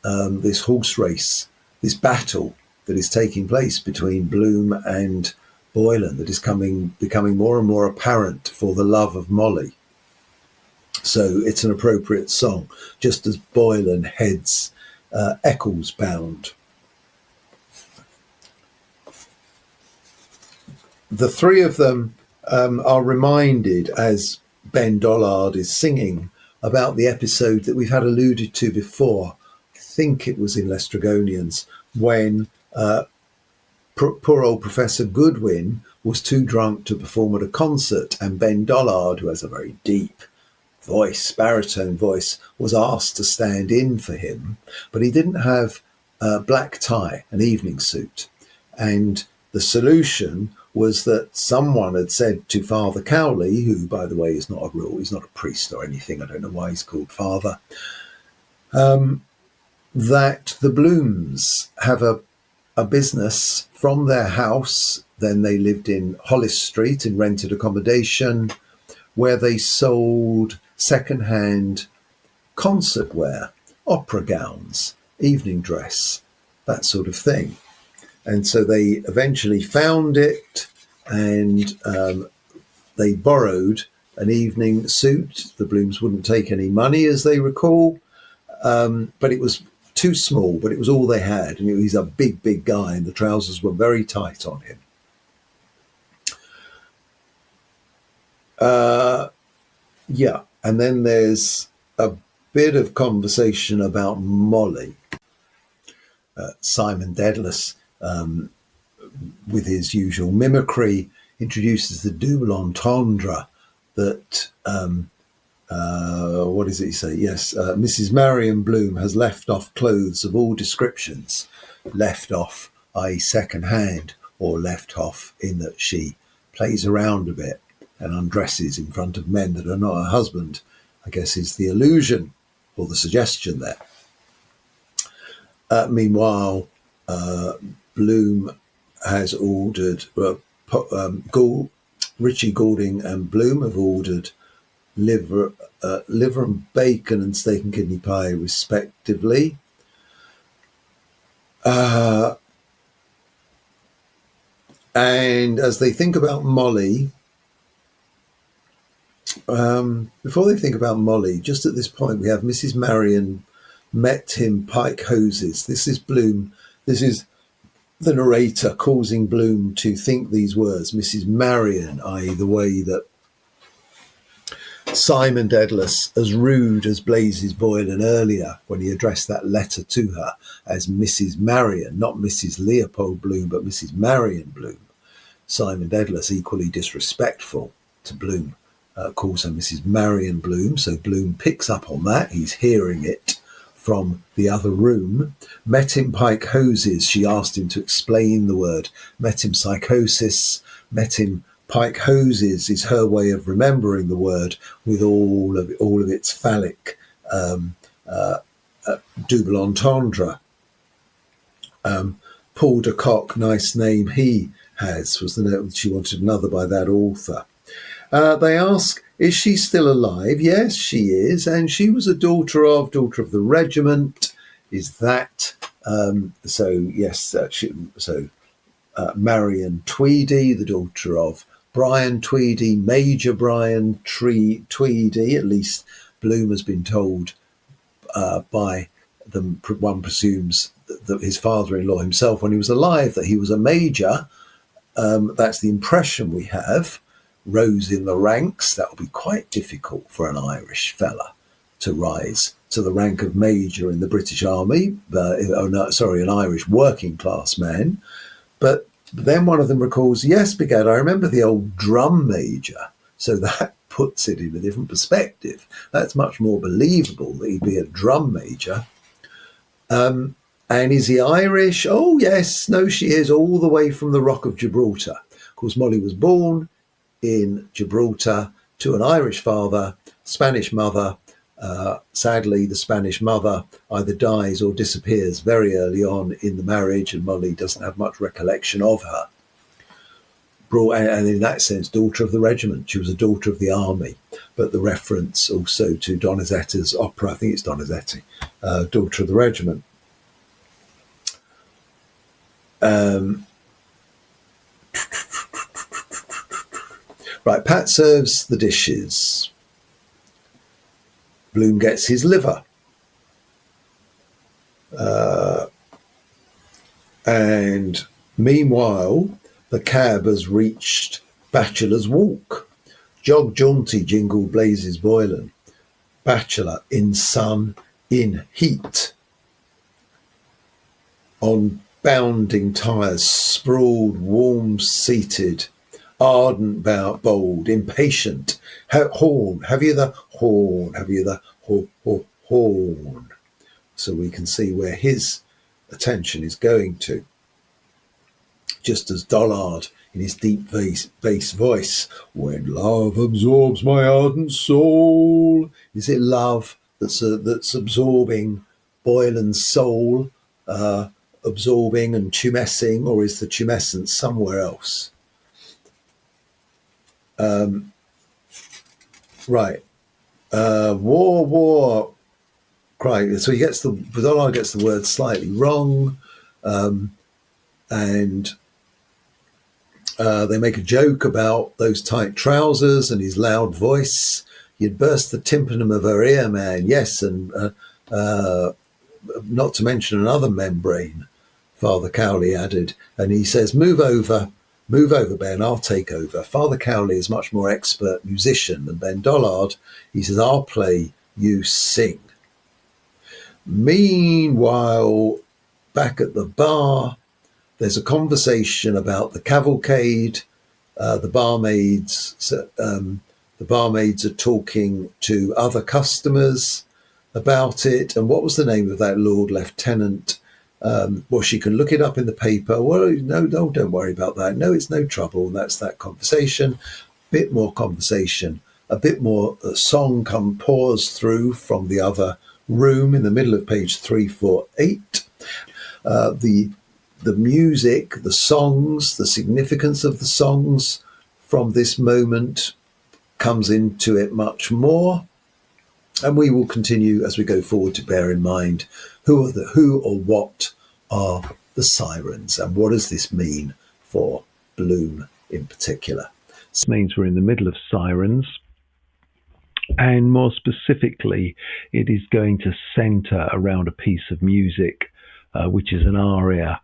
this horse race, this battle that is taking place between Bloom and Boylan, that is becoming more and more apparent for the love of Molly. So it's an appropriate song, just as Boylan heads Eccles bound. The three of them are reminded, as Ben Dollard is singing, about the episode that we've had alluded to before. I think it was in Lestrygonians, when poor old Professor Goodwin was too drunk to perform at a concert, and Ben Dollard, who has a very deep voice, baritone voice, was asked to stand in for him, but he didn't have a black tie, an evening suit. And the solution was that someone had said to Father Cowley, who, by the way, is not a rule, he's not a priest or anything, I don't know why he's called Father, that the Blooms have a a business from their house. Then they lived in Hollis Street in rented accommodation, where they sold second-hand concert wear, opera gowns, evening dress, that sort of thing. And so they eventually found it, and they borrowed an evening suit. The Blooms wouldn't take any money, as they recall, but it was too small, but it was all they had. And he's a big, big guy, and the trousers were very tight on him. Yeah, and then there's a bit of conversation about Molly. Simon Dedalus, with his usual mimicry, introduces the double entendre that, what does he say? Yes, Mrs. Marion Bloom has left off clothes of all descriptions. Left off, i.e. second hand, or left off in that she plays around a bit and undresses in front of men that are not her husband, I guess is the allusion or the suggestion there. Meanwhile, Bloom has ordered, Richie Goulding and Bloom have ordered liver and bacon and steak and kidney pie, respectively. And as they think about Molly, before they think about Molly, just at this point, we have Mrs. Marion met him pike hoses. This is Bloom. This is the narrator causing Bloom to think these words. Mrs. Marion, i.e. the way that Simon Dedalus, as rude as Blazes Boylan earlier, when he addressed that letter to her as Mrs. Marion, not Mrs. Leopold Bloom, but Mrs. Marion Bloom. Simon Dedalus, equally disrespectful to Bloom, calls her Mrs. Marion Bloom. So Bloom picks up on that. He's hearing it from the other room. Met him pike hoses. She asked him to explain the word. Met him psychosis. Met him pike hoses is her way of remembering the word with all of its phallic double entendre. Paul de Kock, nice name he has, was the note. She wanted another by that author. They ask, is she still alive? Yes, she is. And she was a daughter of the regiment. Is that, so yes, Marion Tweedy, the daughter of Brian Tweedy, Major Brian Tweedy, at least Bloom has been told by them, one presumes that his father-in-law himself, when he was alive, that he was a major. That's the impression we have. Rose in the ranks. That will be quite difficult for an Irish fella to rise to the rank of major in the British Army. An Irish working class man. But then one of them recalls, yes, begad, I remember the old drum major. So that puts it in a different perspective. That's much more believable that he'd be a drum major. And is he Irish? Oh, yes. No, she is, all the way from the Rock of Gibraltar. Of course, Molly was born in Gibraltar to an Irish father, Spanish mother. Sadly, the Spanish mother either dies or disappears very early on in the marriage, and Molly doesn't have much recollection of her. And in that sense, daughter of the regiment. She was a daughter of the army. But the reference also to Donizetti's opera, I think it's Donizetti, daughter of the regiment. Right, Pat serves the dishes. Bloom gets his liver. And meanwhile, the cab has reached Bachelor's Walk. Jog jaunty jingled Blazes Boylan. Bachelor in sun, in heat. On bounding tyres, sprawled, warm-seated, ardent, bold, impatient. Horn, have you the horn? Have you the horn? So we can see where his attention is going to. Just as Dollard, in his deep bass voice, when love absorbs my ardent soul. Is it love that's absorbing Boylan's soul? absorbing and tumescing, or is the tumescence somewhere else? Right. War. Cry. So Boylan gets the word slightly wrong, and they make a joke about those tight trousers and his loud voice. You'd burst the tympanum of her ear, man. Yes, and not to mention another membrane, Father Cowley added. And he says, move over, Ben, I'll take over. Father Cowley is much more expert musician than Ben Dollard. He says, I'll play, you sing. Meanwhile, back at the bar, there's a conversation about the cavalcade. The barmaids are talking to other customers about it. And what was the name of that Lord Lieutenant? Well, she can look it up in the paper. Well, no, don't worry about that. No, it's no trouble. And that's that conversation. Bit more conversation, a bit more song pours through from the other room in the middle of page 348. The music, the songs, the significance of the songs from this moment comes into it much more. And we will continue as we go forward to bear in mind who or what are the sirens, and what does this mean for Bloom in particular. This means we're in the middle of Sirens, and more specifically, it is going to centre around a piece of music, which is an aria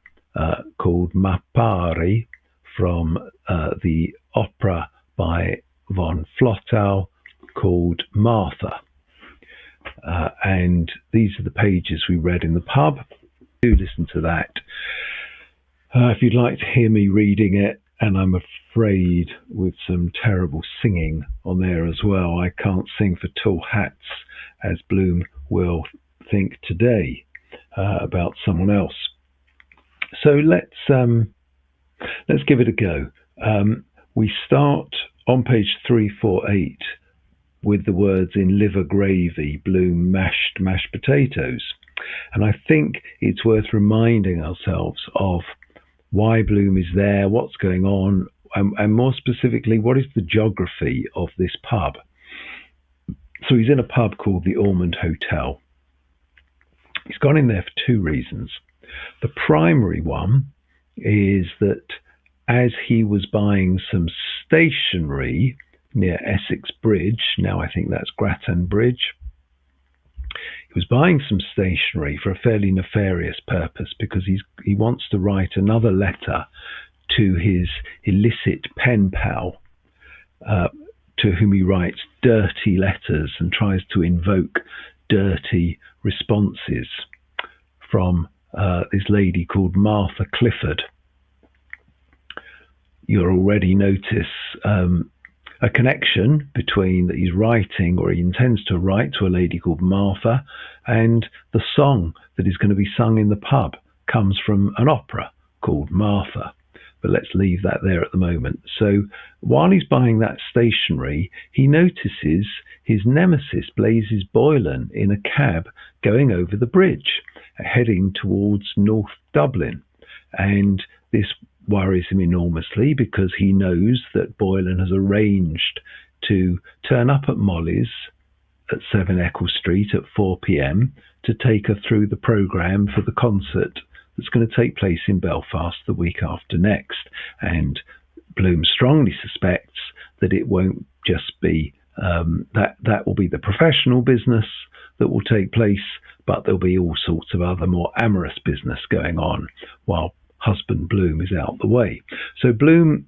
called Mappari from the opera by von Flotow called Martha. And these are the pages we read in the pub. Do listen to that. If you'd like to hear me reading it, and I'm afraid with some terrible singing on there as well. I can't sing for tall hats, as Bloom will think today about someone else. So let's give it a go. We start on page 348 with the words in liver gravy, Bloom mashed potatoes. And I think it's worth reminding ourselves of why Bloom is there, what's going on, and more specifically, what is the geography of this pub. So he's in a pub called the Ormond Hotel. He's gone in there for two reasons. The primary one is that as he was buying some stationery near Essex Bridge, now I think that's Grattan Bridge, he was buying some stationery for a fairly nefarious purpose, because he wants to write another letter to his illicit pen pal, to whom he writes dirty letters and tries to invoke dirty responses from this lady called Martha Clifford. You'll already notice a connection between that he's writing, or he intends to write, to a lady called Martha, and the song that is going to be sung in the pub comes from an opera called Martha. But let's leave that there at the moment. So while he's buying that stationery, he notices his nemesis, Blazes Boylan, in a cab going over the bridge, heading towards North Dublin. And this worries him enormously, because he knows that Boylan has arranged to turn up at Molly's at 7 Eccles Street at 4 p.m. to take her through the programme for the concert that's going to take place in Belfast the week after next. And Bloom strongly suspects that it won't just be that will be the professional business that will take place, but there'll be all sorts of other more amorous business going on while husband Bloom is out the way. So Bloom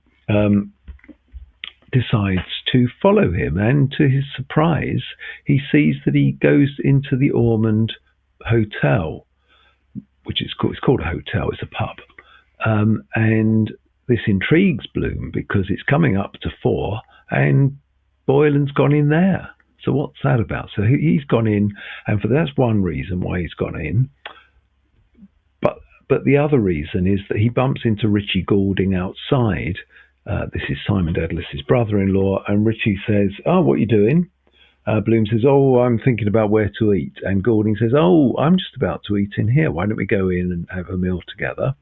decides to follow him, and to his surprise, he sees that he goes into the Ormond Hotel, which is called a hotel, it's a pub. And this intrigues Bloom, because it's coming up to 4 and Boylan's gone in there. So what's that about? So he's gone in, and that's one reason why he's gone in. But the other reason is that he bumps into Richie Goulding outside. This is Simon Dedalus, his brother-in-law, and Richie says, "Oh, what are you doing?" Bloom says, "Oh, I'm thinking about where to eat." And Gordon says, "Oh, I'm just about to eat in here. Why don't we go in and have a meal together?"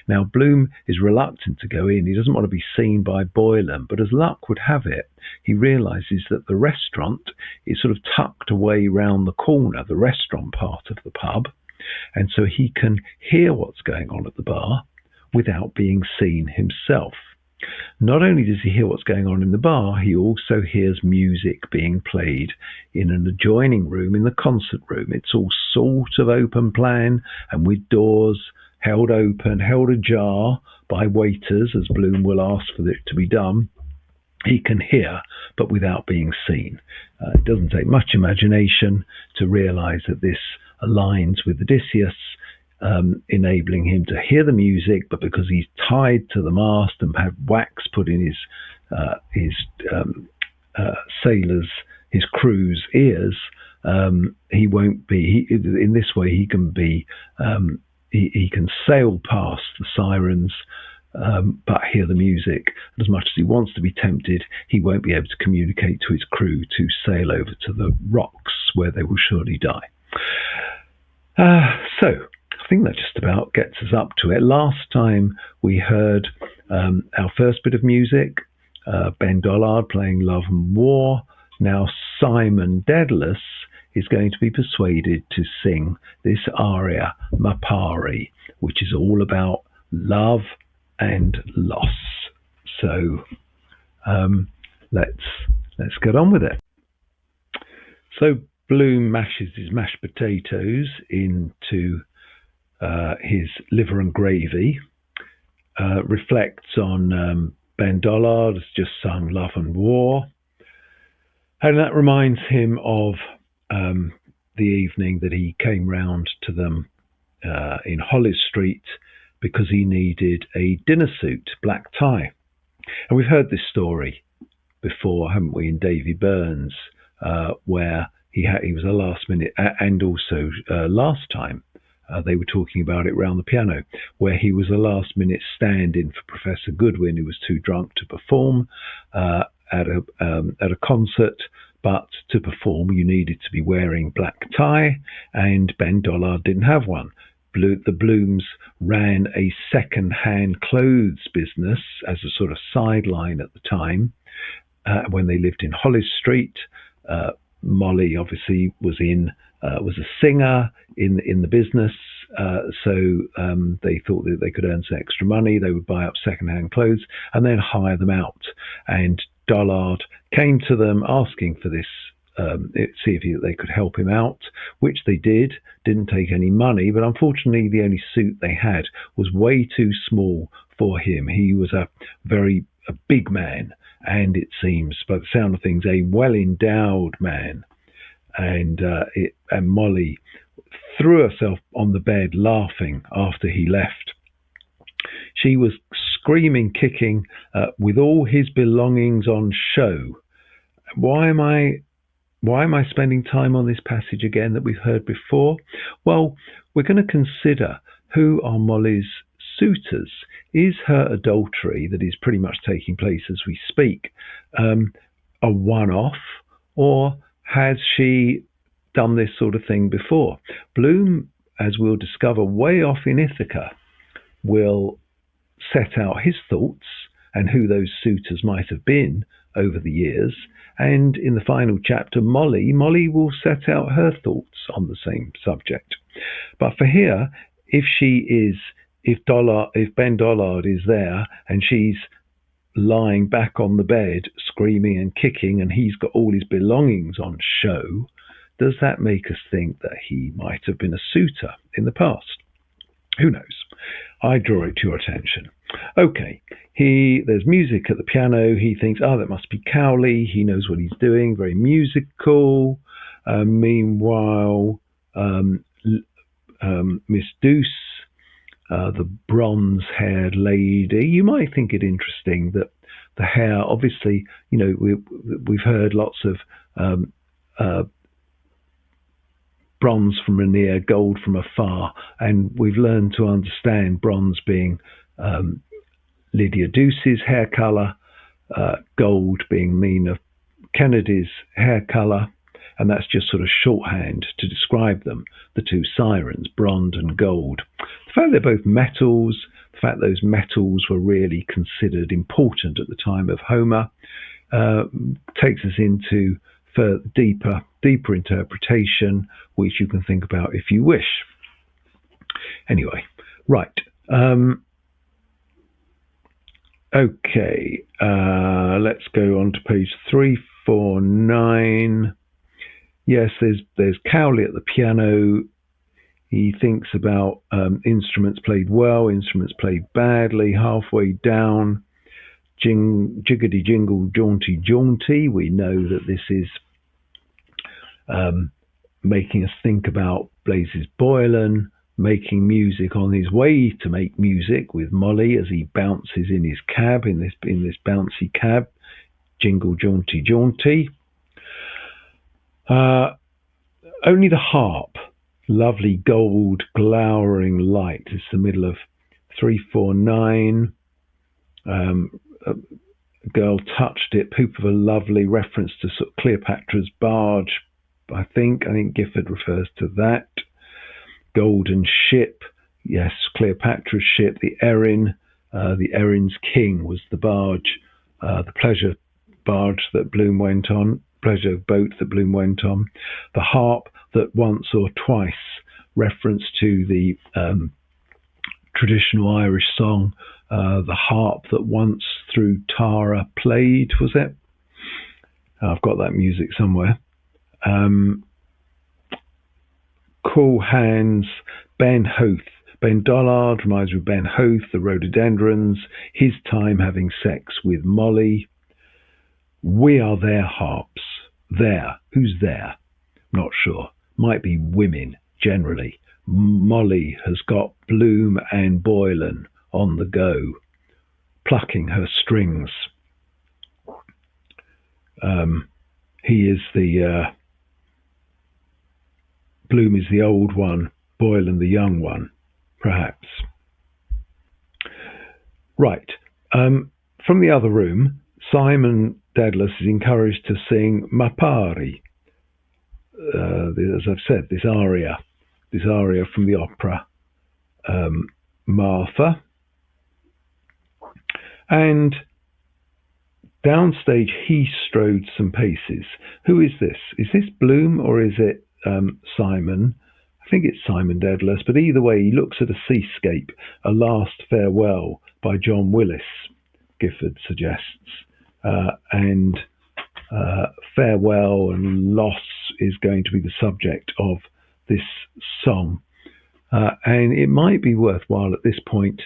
Now, Bloom is reluctant to go in. He doesn't want to be seen by Boylan, but as luck would have it, he realizes that the restaurant is sort of tucked away round the corner, the restaurant part of the pub, and so he can hear what's going on at the bar without being seen himself. Not only does he hear what's going on in the bar, he also hears music being played in an adjoining room in the concert room. It's all sort of open plan and with doors held open, held ajar by waiters, as Bloom will ask for it to be done. He can hear, but without being seen. It doesn't take much imagination to realize that this aligns with Odysseus, enabling him to hear the music, but because he's tied to the mast and have wax put in his sailors, his crew's ears, he won't be. In this way, he can be. He can sail past the sirens, but hear the music. As much as he wants to be tempted, he won't be able to communicate to his crew to sail over to the rocks where they will surely die. So I think that just about gets us up to it. Last time we heard our first bit of music, Ben Dollard playing Love and War. Now Simon Dedalus is going to be persuaded to sing this aria, Mapari, which is all about love and loss. So let's get on with it. So Bloom mashes his mashed potatoes into his liver and gravy, reflects on Ben Dollard has just sung Love and War, and that reminds him of the evening that he came round to them in Hollis Street because he needed a dinner suit, black tie. And we've heard this story before, haven't we, in Davy Burns, where he was a last minute, and also last time they were talking about it round the piano, where he was a last minute stand-in for Professor Goodwin, who was too drunk to perform at a concert. But to perform, you needed to be wearing black tie, and Ben Dollard didn't have one. The Blooms ran a second-hand clothes business as a sort of sideline at the time when they lived in Hollis Street. Molly obviously was a singer in the business, so they thought that they could earn some extra money. They would buy up second-hand clothes and then hire them out. And Dollard came to them asking for this, see if they could help him out, which they did. Didn't take any money, but unfortunately the only suit they had was way too small for him. He was a big man, and it seems, by the sound of things, a well-endowed man. And Molly threw herself on the bed laughing after he left. She was screaming, kicking, with all his belongings on show. Why am I spending time on this passage again that we've heard before? Well, we're going to consider who are Molly's suitors. Is her adultery, that is pretty much taking place as we speak, a one-off, or has she done this sort of thing before? Bloom, as we'll discover way off in Ithaca, will set out his thoughts and who those suitors might have been over the years. And in the final chapter, Molly will set out her thoughts on the same subject. But for here, if Ben Dollard is there and she's lying back on the bed, screaming and kicking, and he's got all his belongings on show, does that make us think that he might have been a suitor in the past? Who knows? I draw it to your attention. Okay, there's music at the piano. He thinks, that must be Cowley. He knows what he's doing. Very musical. Meanwhile, Miss Douce, the bronze-haired lady, you might think it interesting that the hair, obviously, we've heard lots of bronze from near, gold from afar, and we've learned to understand bronze being Lydia Douce's hair colour, gold being Mina Kennedy's hair colour. and that's just sort of shorthand to describe them, the two sirens, bronze and gold. The fact they're both metals, the fact those metals were really considered important at the time of Homer, takes us into deeper interpretation, which you can think about if you wish. Anyway, right. Okay, let's go on to page 349. Yes, there's Cowley at the piano. He thinks about instruments played well, instruments played badly. Halfway down, jiggity jingle, jaunty jaunty. We know that this is making us think about Blazes Boylan making music on his way to make music with Molly as he bounces in his cab, in this bouncy cab. Jingle jaunty jaunty. Only the harp, lovely gold glowering light. It's the middle of 349. A girl touched it. Poop of a lovely, reference to sort of Cleopatra's barge. I think Gifford refers to that. Golden ship, yes, Cleopatra's ship. The Erin, the Erin's king was the barge, the pleasure barge that Bloom went on, pleasure boat that Bloom went on. The harp that once or twice, reference to the traditional Irish song, the harp that once through Tara played, was it? I've got that music somewhere. Cool Hands, Ben Hoth. Ben Dollard reminds me of Ben Hoth, the Rhododendrons, his time having sex with Molly. We are their harps. There. Who's there? Not sure. Might be women, generally. Molly has got Bloom and Boylan on the go, plucking her strings. He is the... Bloom is the old one, Boylan the young one, perhaps. Right. From the other room, Simon Dedalus is encouraged to sing Mapari. As I've said, this aria from the opera Martha. And downstage he strode some paces. Who is this? Is this Bloom or is it Simon? I think it's Simon Dedalus, but either way, he looks at a seascape, A Last Farewell by John Willis, Gifford suggests. And farewell and loss is going to be the subject of this song. And it might be worthwhile at this point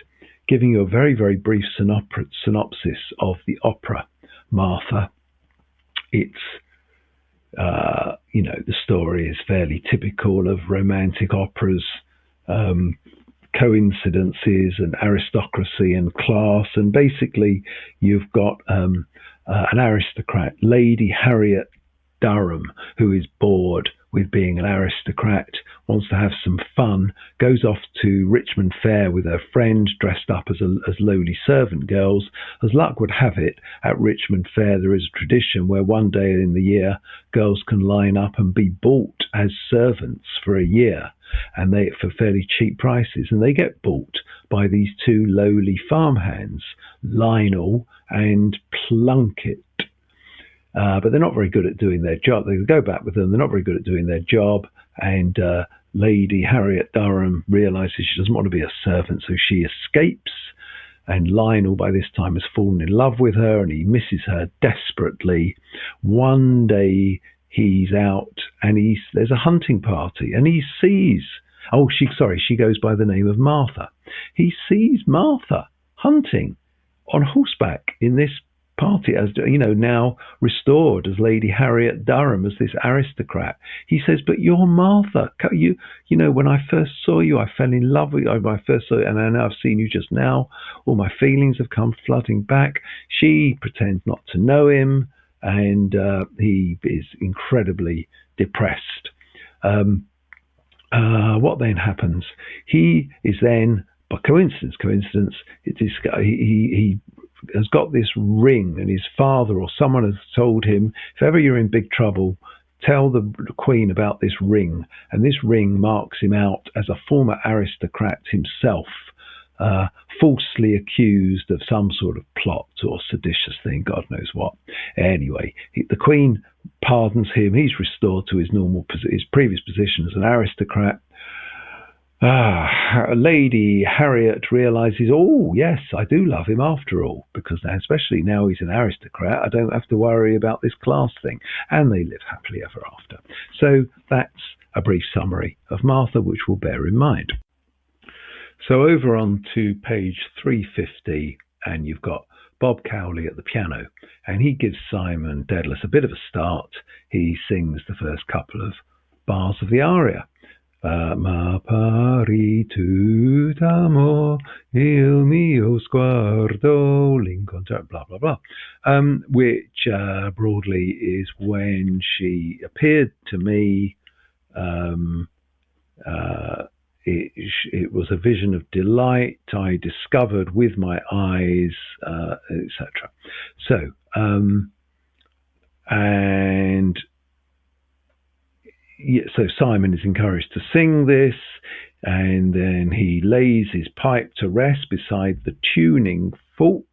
giving you a very, very brief synopsis of the opera Martha. It's the story is fairly typical of romantic operas, coincidences and aristocracy and class. And basically, you've got an aristocrat, Lady Harriet Durham, who is bored with being an aristocrat, wants to have some fun, goes off to Richmond Fair with her friend dressed up as lowly servant girls. As luck would have it, at Richmond Fair there is a tradition where one day in the year girls can line up and be bought as servants for a year, and they for fairly cheap prices, and they get bought by these two lowly farmhands, Lionel and Plunkett. But they're not very good at doing their job. They go back with them. They're not very good at doing their job. And Lady Harriet Durham realizes she doesn't want to be a servant, so she escapes. And Lionel, by this time, has fallen in love with her, and he misses her desperately. One day, he's out, and there's a hunting party, and he sees... she goes by the name of Martha. He sees Martha hunting on horseback in this party, as now restored as Lady Harriet Durham, as this aristocrat. He says, "But you're Martha. When I first saw you, I fell in love with you. I first saw you, and I know I've seen you just now. All my feelings have come flooding back." She pretends not to know him, and he is incredibly depressed. What then happens? He is then, by coincidence, he has got this ring, and his father or someone has told him, if ever you're in big trouble, tell the Queen about this ring, and this ring marks him out as a former aristocrat himself, falsely accused of some sort of plot or seditious thing, God knows what. Anyway, the Queen pardons him. He's restored to his previous position as an aristocrat. Lady Harriet realizes, oh, yes, I do love him after all, because now, especially now he's an aristocrat, I don't have to worry about this class thing. And they live happily ever after. So that's a brief summary of Martha, which we'll bear in mind. So over on to page 350, and you've got Bob Cowley at the piano, and he gives Simon Dedalus a bit of a start. He sings the first couple of bars of the aria. Ma pari tutamo il mio sguardo l'incontra, blah blah blah, which broadly is when she appeared to me. It was a vision of delight I discovered with my eyes, etc. So, so Simon is encouraged to sing this, and then he lays his pipe to rest beside the tuning fork.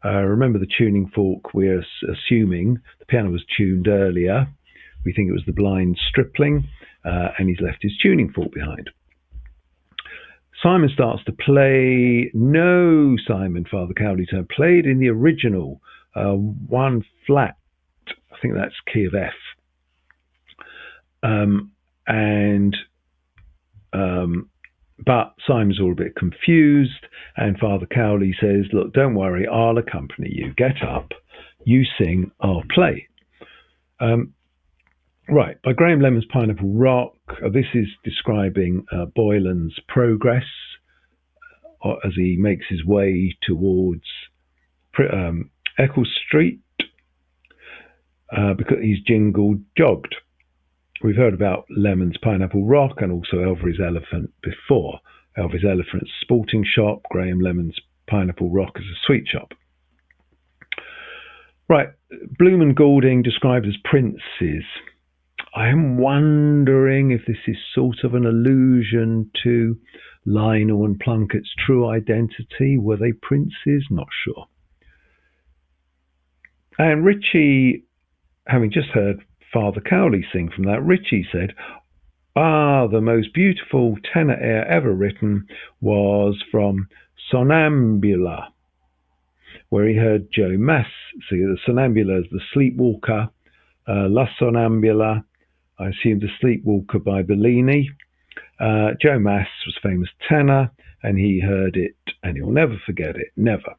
Remember the tuning fork, we're assuming the piano was tuned earlier. We think it was the blind stripling, and he's left his tuning fork behind. Simon starts to play. No, Simon, Father Cowley turned, played in the original, 1 flat. I think that's key of F. But Simon's all a bit confused, and Father Cowley says, look, don't worry, I'll accompany you. Get up, you sing, I'll play. Right, by Graham Lemon's Pineapple Rock, this is describing Boylan's progress as he makes his way towards Eccles Street, because he's jogged. We've heard about Lemon's Pineapple Rock and also Elvery's Elephant before. Elvery's Elephant's sporting shop, Graham Lemon's Pineapple Rock is a sweet shop. Right, Bloom and Goulding described as princes. I am wondering if this is sort of an allusion to Lionel and Plunkett's true identity. Were they princes? Not sure. And Richie, having just heard Father Cowley sing from that, Richie said, the most beautiful tenor air ever written was from Sonnambula, where he heard Joe Mass sing. The Sonnambula is the Sleepwalker, La Sonnambula, I assume the Sleepwalker by Bellini. Joe Mass was a famous tenor, and he heard it, and he'll never forget it, never.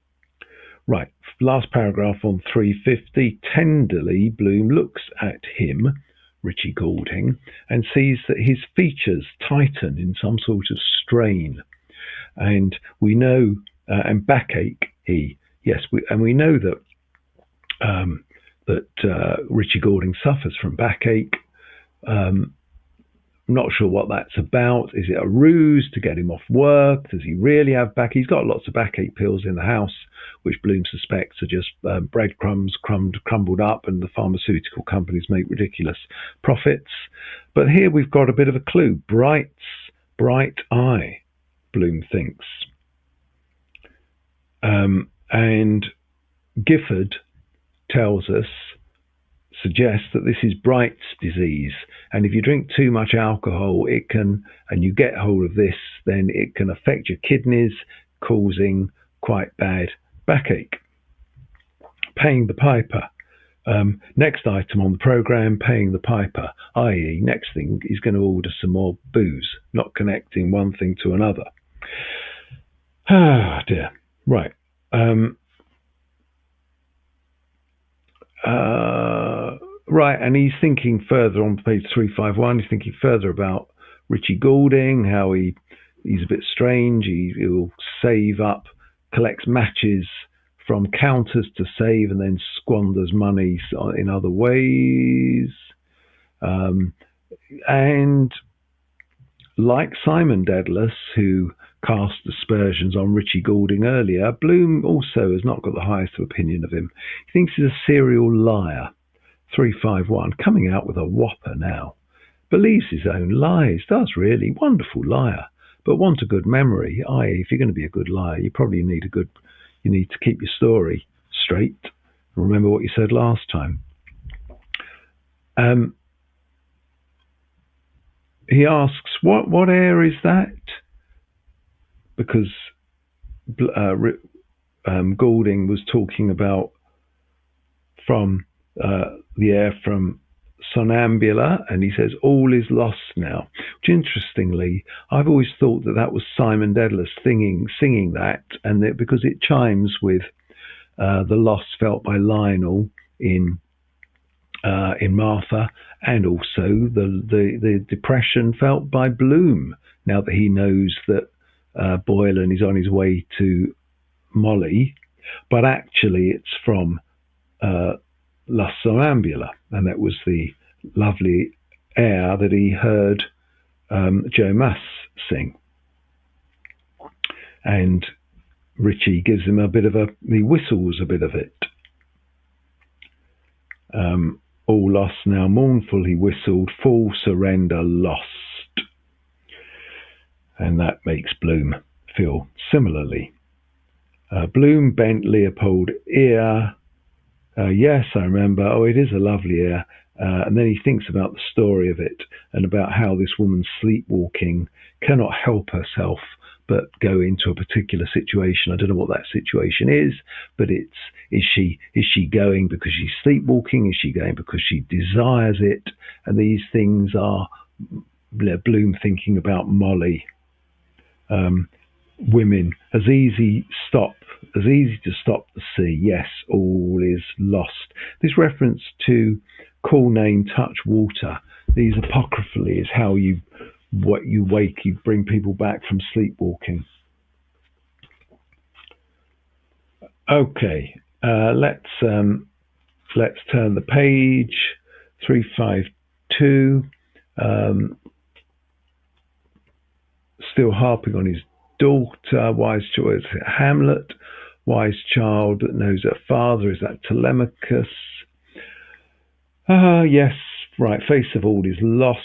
Right, last paragraph on 350. Tenderly, Bloom looks at him, Richie Goulding, and sees that his features tighten in some sort of strain. And we know, and backache, we know that Richie Goulding suffers from backache. Not sure what that's about. Is it a ruse to get him off work? Does he really have backache? He's got lots of backache pills in the house, which Bloom suspects are just breadcrumbs crumbled up, and the pharmaceutical companies make ridiculous profits. But here we've got a bit of a clue. Bright eye, Bloom thinks. And Gifford suggests that this is Bright's disease, and if you drink too much alcohol, and you get hold of this, then it can affect your kidneys, causing quite bad backache. Paying the piper. Next item on the programme, paying the piper, i.e. next thing he's going to order some more booze, not connecting one thing to another. Ah, dear. Right. Right, and he's thinking further on page 351, he's thinking further about Richie Goulding, how he's a bit strange, he'll save up, collects matches from counters to save, and then squanders money in other ways. And like Simon Dedalus, who cast aspersions on Richie Goulding earlier, Bloom also has not got the highest opinion of him. He thinks he's a serial liar, 351, coming out with a whopper now. Believes his own lies, does really. Wonderful liar, but want a good memory. I.e., if you're going to be a good liar, you probably need to keep your story straight. Remember what you said last time. He asks, what air is that? Because Goulding was talking about from the air from Somnambula, and he says all is lost now. Which, interestingly, I've always thought that was Simon Dedalus singing that, and that because it chimes with the loss felt by Lionel in Martha, and also the depression felt by Bloom now that he knows that Boylan is on his way to Molly, but actually it's from La Somnambula, and that was the lovely air that he heard Joe Mass sing. And Richie gives him he whistles a bit of it. All lost now, mournful, he whistled, full surrender lost. And that makes Bloom feel similarly. Bloom bent Leopold ear. Yes, I remember. Oh, it is a lovely ear. And then he thinks about the story of it and about how this woman sleepwalking cannot help herself but go into a particular situation. I don't know what that situation is, but is she going because she's sleepwalking? Is she going because she desires it? And these things are Bloom thinking about Molly. Women, as easy to stop the sea. Yes, all is lost. This reference to cool name touch water. These apocryphally is how you bring people back from sleepwalking. Okay, let's turn the page. 352. Still harping on his daughter. Wise choice. Hamlet. Wise child that knows her father. Is that Telemachus? Yes, right. Face of all is lost.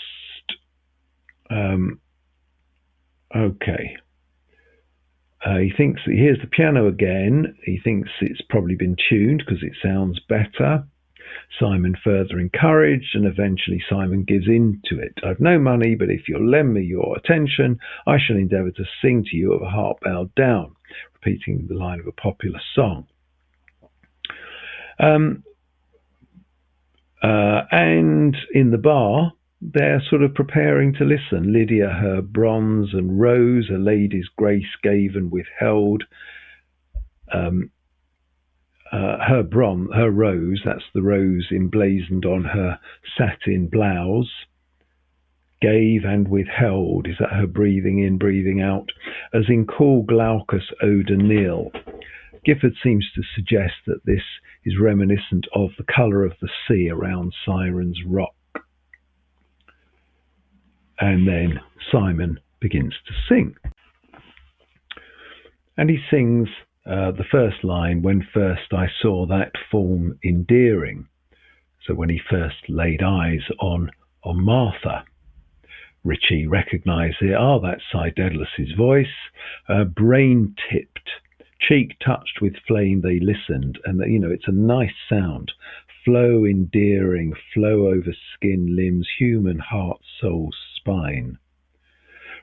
Okay. He thinks he hears the piano again. He thinks it's probably been tuned because it sounds better. Simon further encouraged, and eventually Simon gives in to it. I've no money, but if you'll lend me your attention, I shall endeavour to sing to you of a heart bowed down, repeating the line of a popular song. And in the bar, they're sort of preparing to listen. Lydia, her bronze, and Rose, a lady's grace gave and withheld. Her rose, that's the rose emblazoned on her satin blouse, gave and withheld. Is that her breathing in, breathing out? As in cool glaucous odour nil. Gifford seems to suggest that this is reminiscent of the colour of the sea around Sirens Rock. And then Simon begins to sing. And he sings the first line, when first I saw that form endearing. So when he first laid eyes on Martha. Richie recognised it. That's Cy Dedalus' voice. Brain-tipped, cheek touched with flame, they listened. And, it's a nice sound. Flow endearing, flow over skin, limbs, human, heart, soul, spine.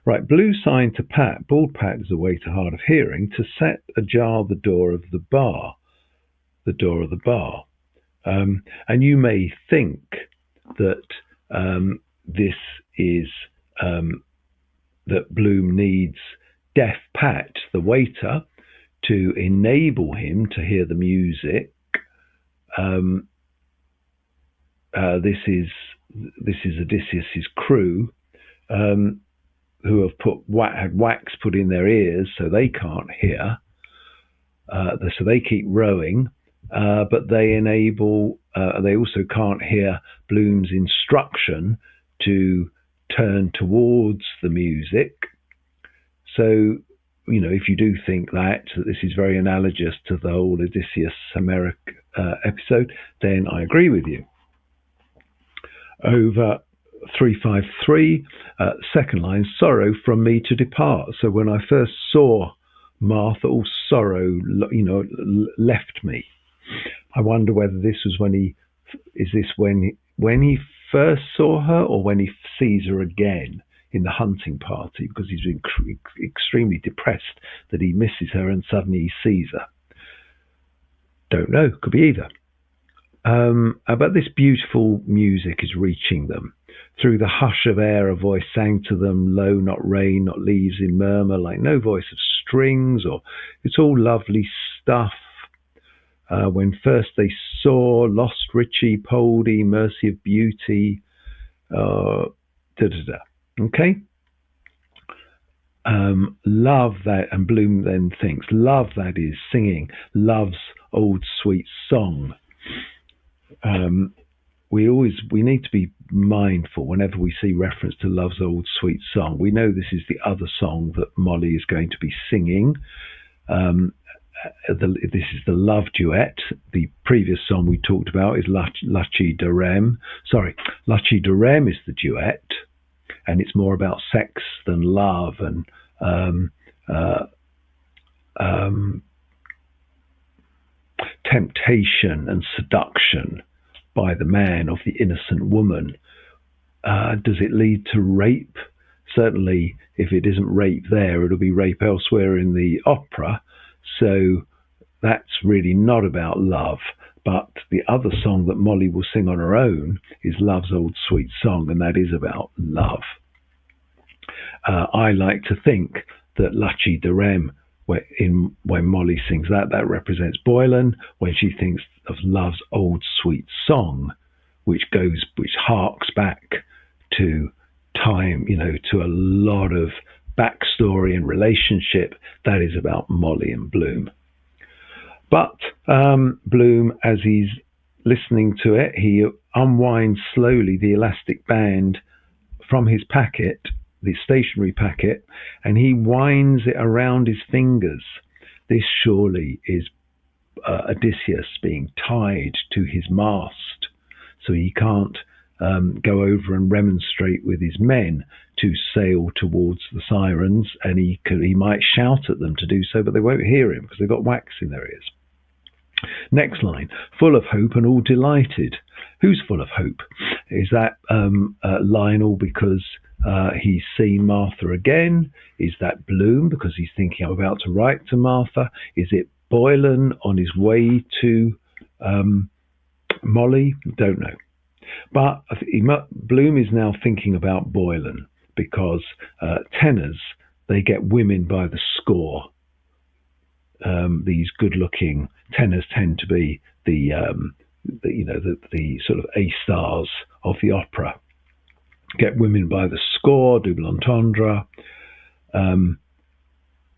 Right, blue sign to Pat. Bald Pat is away to hard of hearing. To set ajar the door of the bar. The door of the bar. And you may think that this is that Bloom needs deaf Pat, the waiter, to enable him to hear the music. This is Odysseus's crew, who have had wax put in their ears so they can't hear. So they keep rowing, but they also can't hear Bloom's instruction to turn towards the music. So, if you do think that this is very analogous to the whole Odysseus Homeric episode, then I agree with you. Over 353, second line, sorrow from me to depart. So when I first saw Martha, all sorrow, left me. I wonder whether this was when he first saw her, or when he sees her again in the hunting party, because he's been extremely depressed that he misses her and suddenly he sees her. Don't know, could be either. But this beautiful music is reaching them. Through the hush of air, a voice sang to them, low, not rain, not leaves in murmur, like no voice of strings, or it's all lovely stuff. When first they saw, lost Richie, Poldy, mercy of beauty, Okay? Love that, and Bloom then thinks, love that is singing, love's old sweet song. We need to be mindful whenever we see reference to love's old sweet song. We know this is the other song that Molly is going to be singing. This is the love duet. The previous song we talked about is Lachi Durem. Sorry, Lachi Durem is the duet, and it's more about sex than love, and temptation and seduction by the man of the innocent woman. Does it lead to rape? Certainly, if it isn't rape there, it'll be rape elsewhere in the opera. So that's really not about love. But the other song that Molly will sing on her own is Love's Old Sweet Song, and that is about love. I like to think that Lachi Durem, when Molly sings that represents Boylan. When she thinks of Love's Old Sweet Song, which harks back to time, to a lot of backstory and relationship, that is about Molly and Bloom. But Bloom, as he's listening to it, he unwinds slowly the elastic band from his packet, the stationary packet, and he winds it around his fingers. This surely is Odysseus being tied to his mast, so he can't go over and remonstrate with his men to sail towards the Sirens, and he might shout at them to do so, but they won't hear him because they've got wax in their ears. Next line, full of hope and all delighted. Who's full of hope? Is that Lionel because he's seen Martha again? Is that Bloom because he's thinking, I'm about to write to Martha? Is it Boylan on his way to Molly? Don't know. But Bloom is now thinking about Boylan because tenors, they get women by the score. These good-looking tenors tend to be the sort of A-stars of the opera. Get women by the score, double entendre.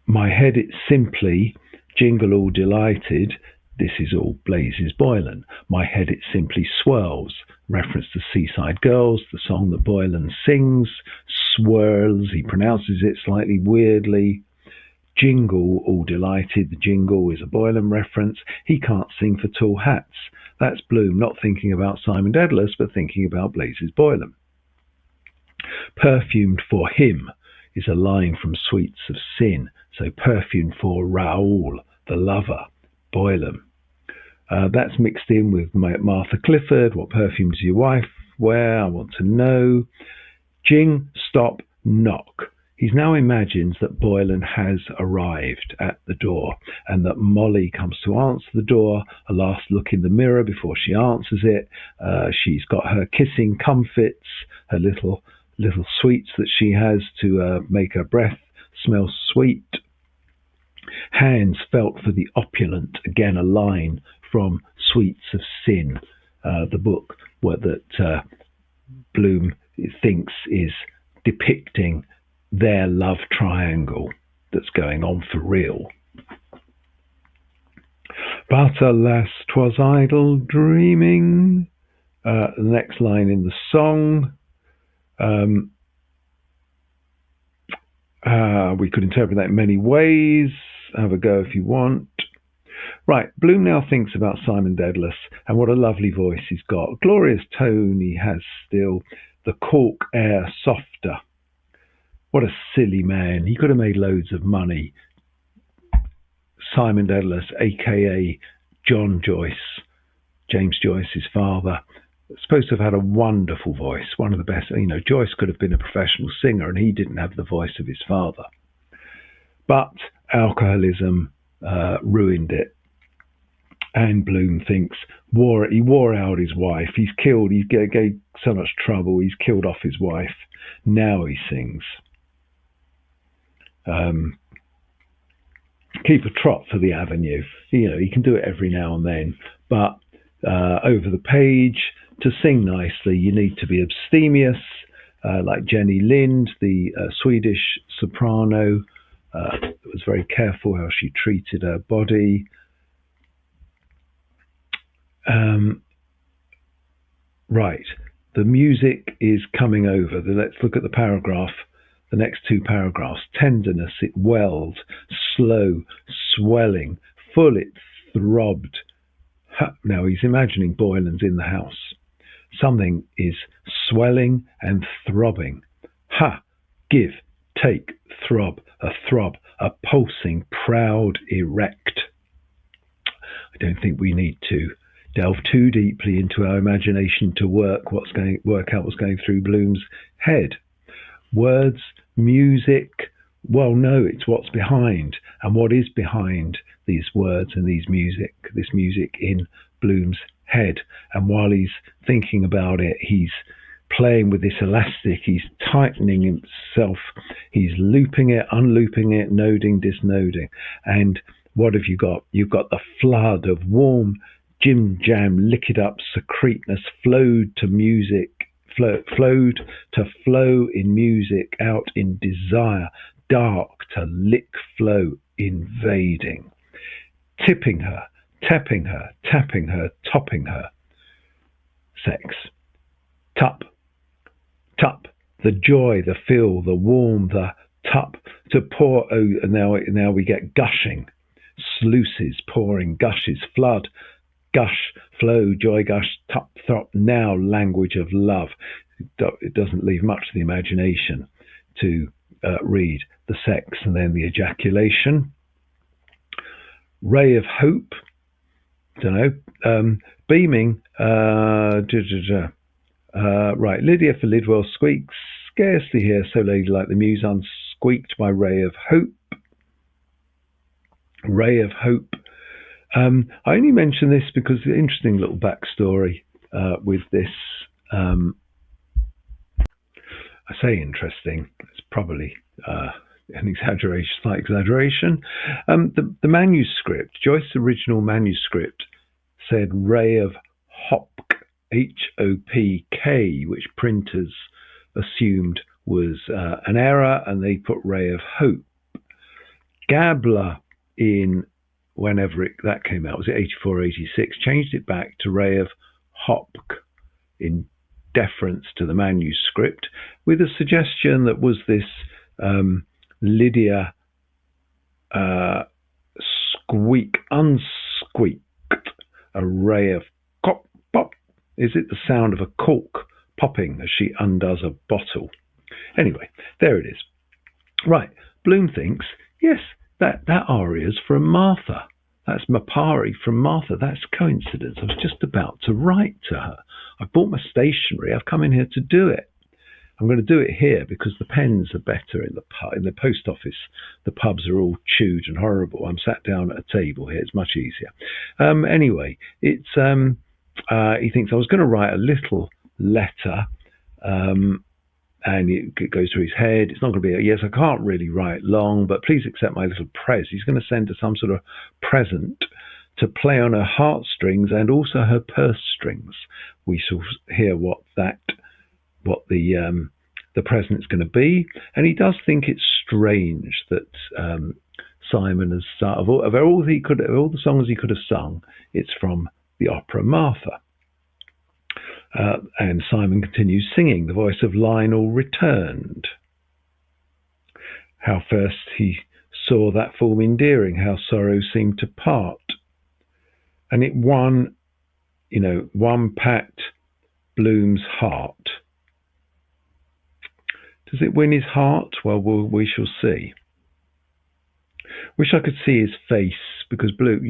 My head, it's simply jingle all delighted. This is all Blazes Boylan. My head, it simply swirls. Reference to Seaside Girls, the song that Boylan sings. Swirls, he pronounces it slightly weirdly. Jingle all delighted. The jingle is a Boylan reference. He can't sing for tall hats. That's Bloom not thinking about Simon Dedalus, but thinking about Blazes Boylan. Perfumed for him is a line from Sweets of Sin. So perfumed for Raoul, the lover, Boylan. That's mixed in with Martha Clifford. What perfume does your wife wear? I want to know. Jing, stop, knock. He now imagines that Boylan has arrived at the door and that Molly comes to answer the door, a last look in the mirror before she answers it. She's got her kissing comfits, her little sweets that she has to make her breath smell sweet. Hands felt for the opulent, again a line from Sweets of Sin, the book that Bloom thinks is depicting their love triangle that's going on for real. But alas, 'twas idle dreaming. The next line in the song. We could interpret that in many ways. Have a go if you want. Right, Bloom now thinks about Simon Dedalus and what a lovely voice he's got. Glorious tone he has still, the cork air softer. What a silly man. He could have made loads of money. Simon Dedalus, a.k.a. John Joyce, James Joyce's father, supposed to have had a wonderful voice, one of the best. Joyce could have been a professional singer, and he didn't have the voice of his father. But alcoholism ruined it. And Bloom thinks he wore out his wife. He's killed. He gave so much trouble. He's killed off his wife. Now he sings. Keep a trot for the avenue. He can do it every now and then. But over the page, to sing nicely, you need to be abstemious, like Jenny Lind, the Swedish soprano, was very careful how she treated her body. Right, the music is coming over. Let's look at the paragraph, the next two paragraphs. Tenderness, it welled, slow, swelling, full it throbbed. Now he's imagining Boylan's in the house. Something is swelling and throbbing. Give, take, throb, a pulsing, proud, erect. I don't think we need to delve too deeply into our imagination to work out what's going through Bloom's head. Words, music, well, no, it's what's behind. And what is behind these words and this music in Bloom's head. And while he's thinking about it, he's playing with this elastic, he's tightening himself, he's looping it, unlooping it, noding, disnoding. And what have you got? You've got the flood of warm, jim jam, lick it up secreteness flowed to flow in music, out in desire, dark to lick flow, invading, tipping her, tapping her, topping her. Sex. Tup, the joy, the feel, the warm, the tup, to pour. Oh, now we get gushing, sluices, pouring, gushes, flood, gush, flow, joy, gush, tup, throp. Now language of love. It doesn't leave much to the imagination to read the sex and then the ejaculation. Ray of hope. Don't know. Beaming. Right. Lydia for Lidwell squeaks. Scarcely hear so ladylike the muse unsqueaked by ray of hope. Ray of hope. I only mention this because the interesting little backstory with this. I say interesting. It's probably an exaggeration, slight exaggeration. The manuscript, Joyce's original manuscript, said ray of hopk, Hopk, which printers assumed was an error, and they put ray of hope. Gabler, in whenever that came out, was it 84, 86, changed it back to ray of hopk in deference to the manuscript, with a suggestion that was this Lydia unsqueaked, a ray of cop pop. Is it the sound of a cork popping as she undoes a bottle? Anyway, there it is. Right, Bloom thinks, yes, that aria's from Martha. That's Mapari from Martha. That's coincidence. I was just about to write to her. I bought my stationery. I've come in here to do it. I'm going to do it here because the pens are better in the post office. The pubs are all chewed and horrible. I'm sat down at a table here. It's much easier. Anyway, it's he thinks I was going to write a little letter, and it goes through his head. It's not going to be yes, I can't really write long, but please accept my little present. He's going to send her some sort of present to play on her heartstrings and also her purse strings. We shall hear what the present's going to be, and he does think it's strange that Simon has of all the songs he could have sung, it's from the opera Martha. And Simon continues singing. The voice of Lionel returned. How first he saw that form endearing, how sorrow seemed to part. and it won, one packed Bloom's heart. Does it win his heart? Well, we shall see. Wish I could see his face, because Bloom,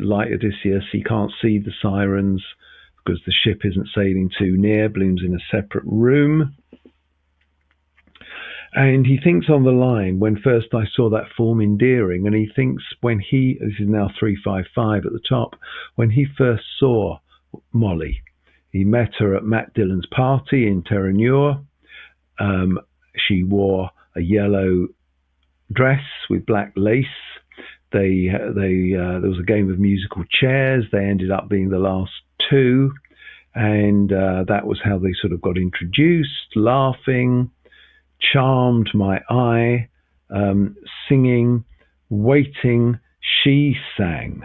like Odysseus, he can't see the sirens because the ship isn't sailing too near. Bloom's in a separate room. And he thinks on the line, when first I saw that form endearing, and he thinks this is now 355 at the top, when he first saw Molly, he met her at Matt Dillon's party in Terranure. She wore a yellow dress with black lace. There was a game of musical chairs. They ended up being the last two, and that was how they sort of got introduced, laughing. Charmed my eye, singing, waiting, she sang.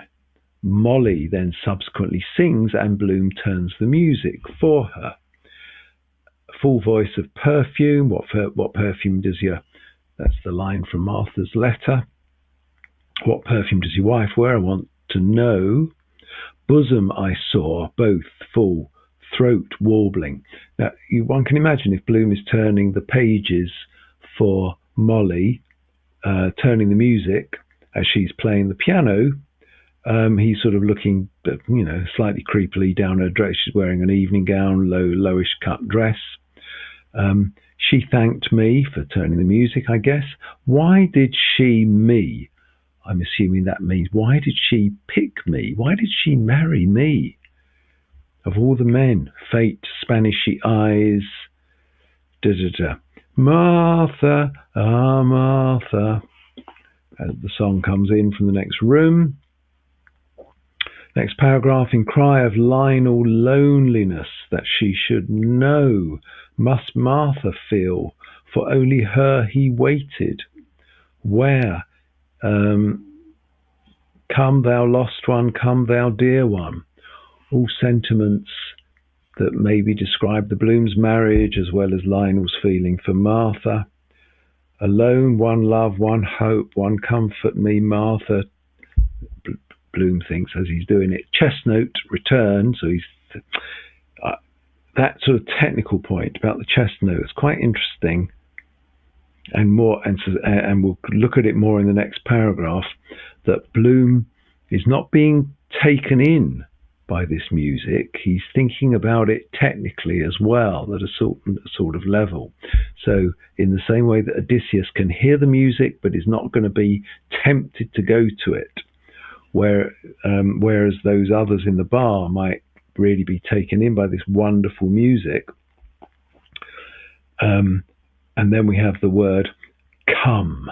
Molly then subsequently sings, and Bloom turns the music for her. Full voice of perfume. What perfume does your... That's the line from Martha's letter. What perfume does your wife wear? I want to know. Bosom I saw, both full, throat warbling. Now, one can imagine if Bloom is turning the pages for Molly, turning the music as she's playing the piano, he's sort of looking, slightly creepily down her dress. She's wearing an evening gown, lowish cut dress. She thanked me for turning the music, I guess. Why did she me? I'm assuming that means, why did she pick me? Why did she marry me? Of all the men, fate, Spanishy eyes, Martha, ah, Martha. As the song comes in from the next room. Next paragraph, in cry of Lionel loneliness that she should know, must Martha feel, for only her he waited. Where? Come thou lost one, come thou dear one. All sentiments that maybe describe the Bloom's marriage, as well as Lionel's feeling for Martha. Alone, one love, one hope, one comfort me, Martha. Bloom thinks as he's doing it. Chest note return. So he's that sort of technical point about the chest note is quite interesting, and we'll look at it more in the next paragraph. That Bloom is not being taken in by this music. He's thinking about it technically as well, at a sort of level. So in the same way that Odysseus can hear the music but is not going to be tempted to go to it, whereas those others in the bar might really be taken in by this wonderful music. And then we have the word come.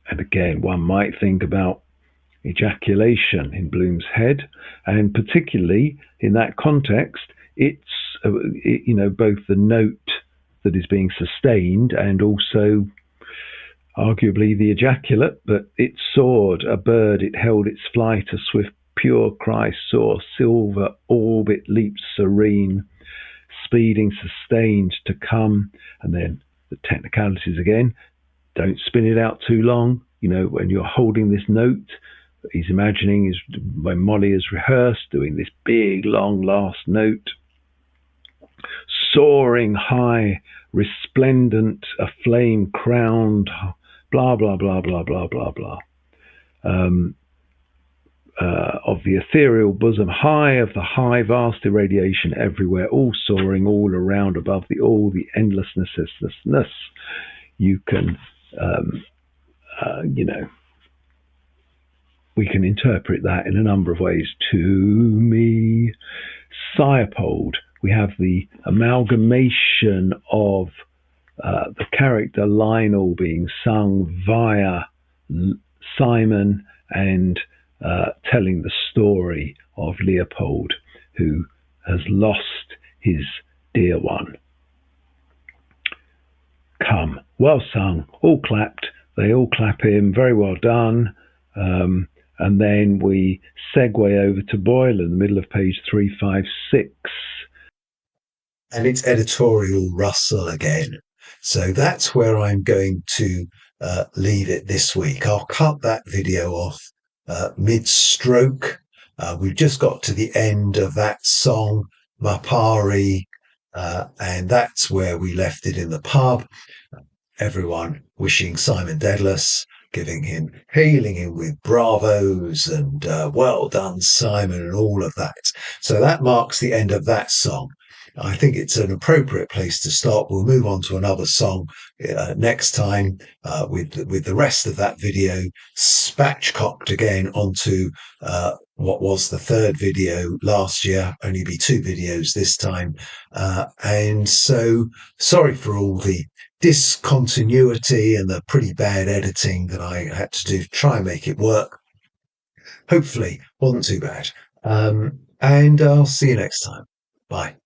And again, one might think about ejaculation in Bloom's head, and particularly in that context, it's both the note that is being sustained and also arguably the ejaculate, but it soared, a bird, it held its flight, a swift pure cry soar, silver orbit leaped serene, speeding sustained to come. And then the technicalities again, don't spin it out too long. When you're holding this note, he's imagining is when Molly is rehearsed, doing this big, long last note, soaring high, resplendent, a flame crowned, blah, blah, blah, blah, blah, blah, blah. Of the ethereal bosom, high of the high, vast irradiation everywhere, all soaring, all around, above all the endlessness. You can, we can interpret that in a number of ways. To me, Siapold, we have the amalgamation of the character Lionel being sung via Simon and telling the story of Leopold, who has lost his dear one. Come, well sung, all clapped, they all clap him, very well done. And then we segue over to Boylan, the middle of page 356. And it's editorial Russell again. So that's where I'm going to leave it this week. I'll cut that video off mid-stroke, We've just got to the end of that song, Mapari, and that's where we left it in the pub. Everyone wishing Simon Dedalus, hailing him with bravos and well done, Simon, and all of that. So that marks the end of that song. I think it's an appropriate place to stop. We'll move on to another song next time with the rest of that video spatchcocked again onto what was the third video last year. Only be 2 videos this time. And so sorry for all the discontinuity and the pretty bad editing that I had to do to try and make it work. Hopefully, wasn't too bad. And I'll see you next time. Bye.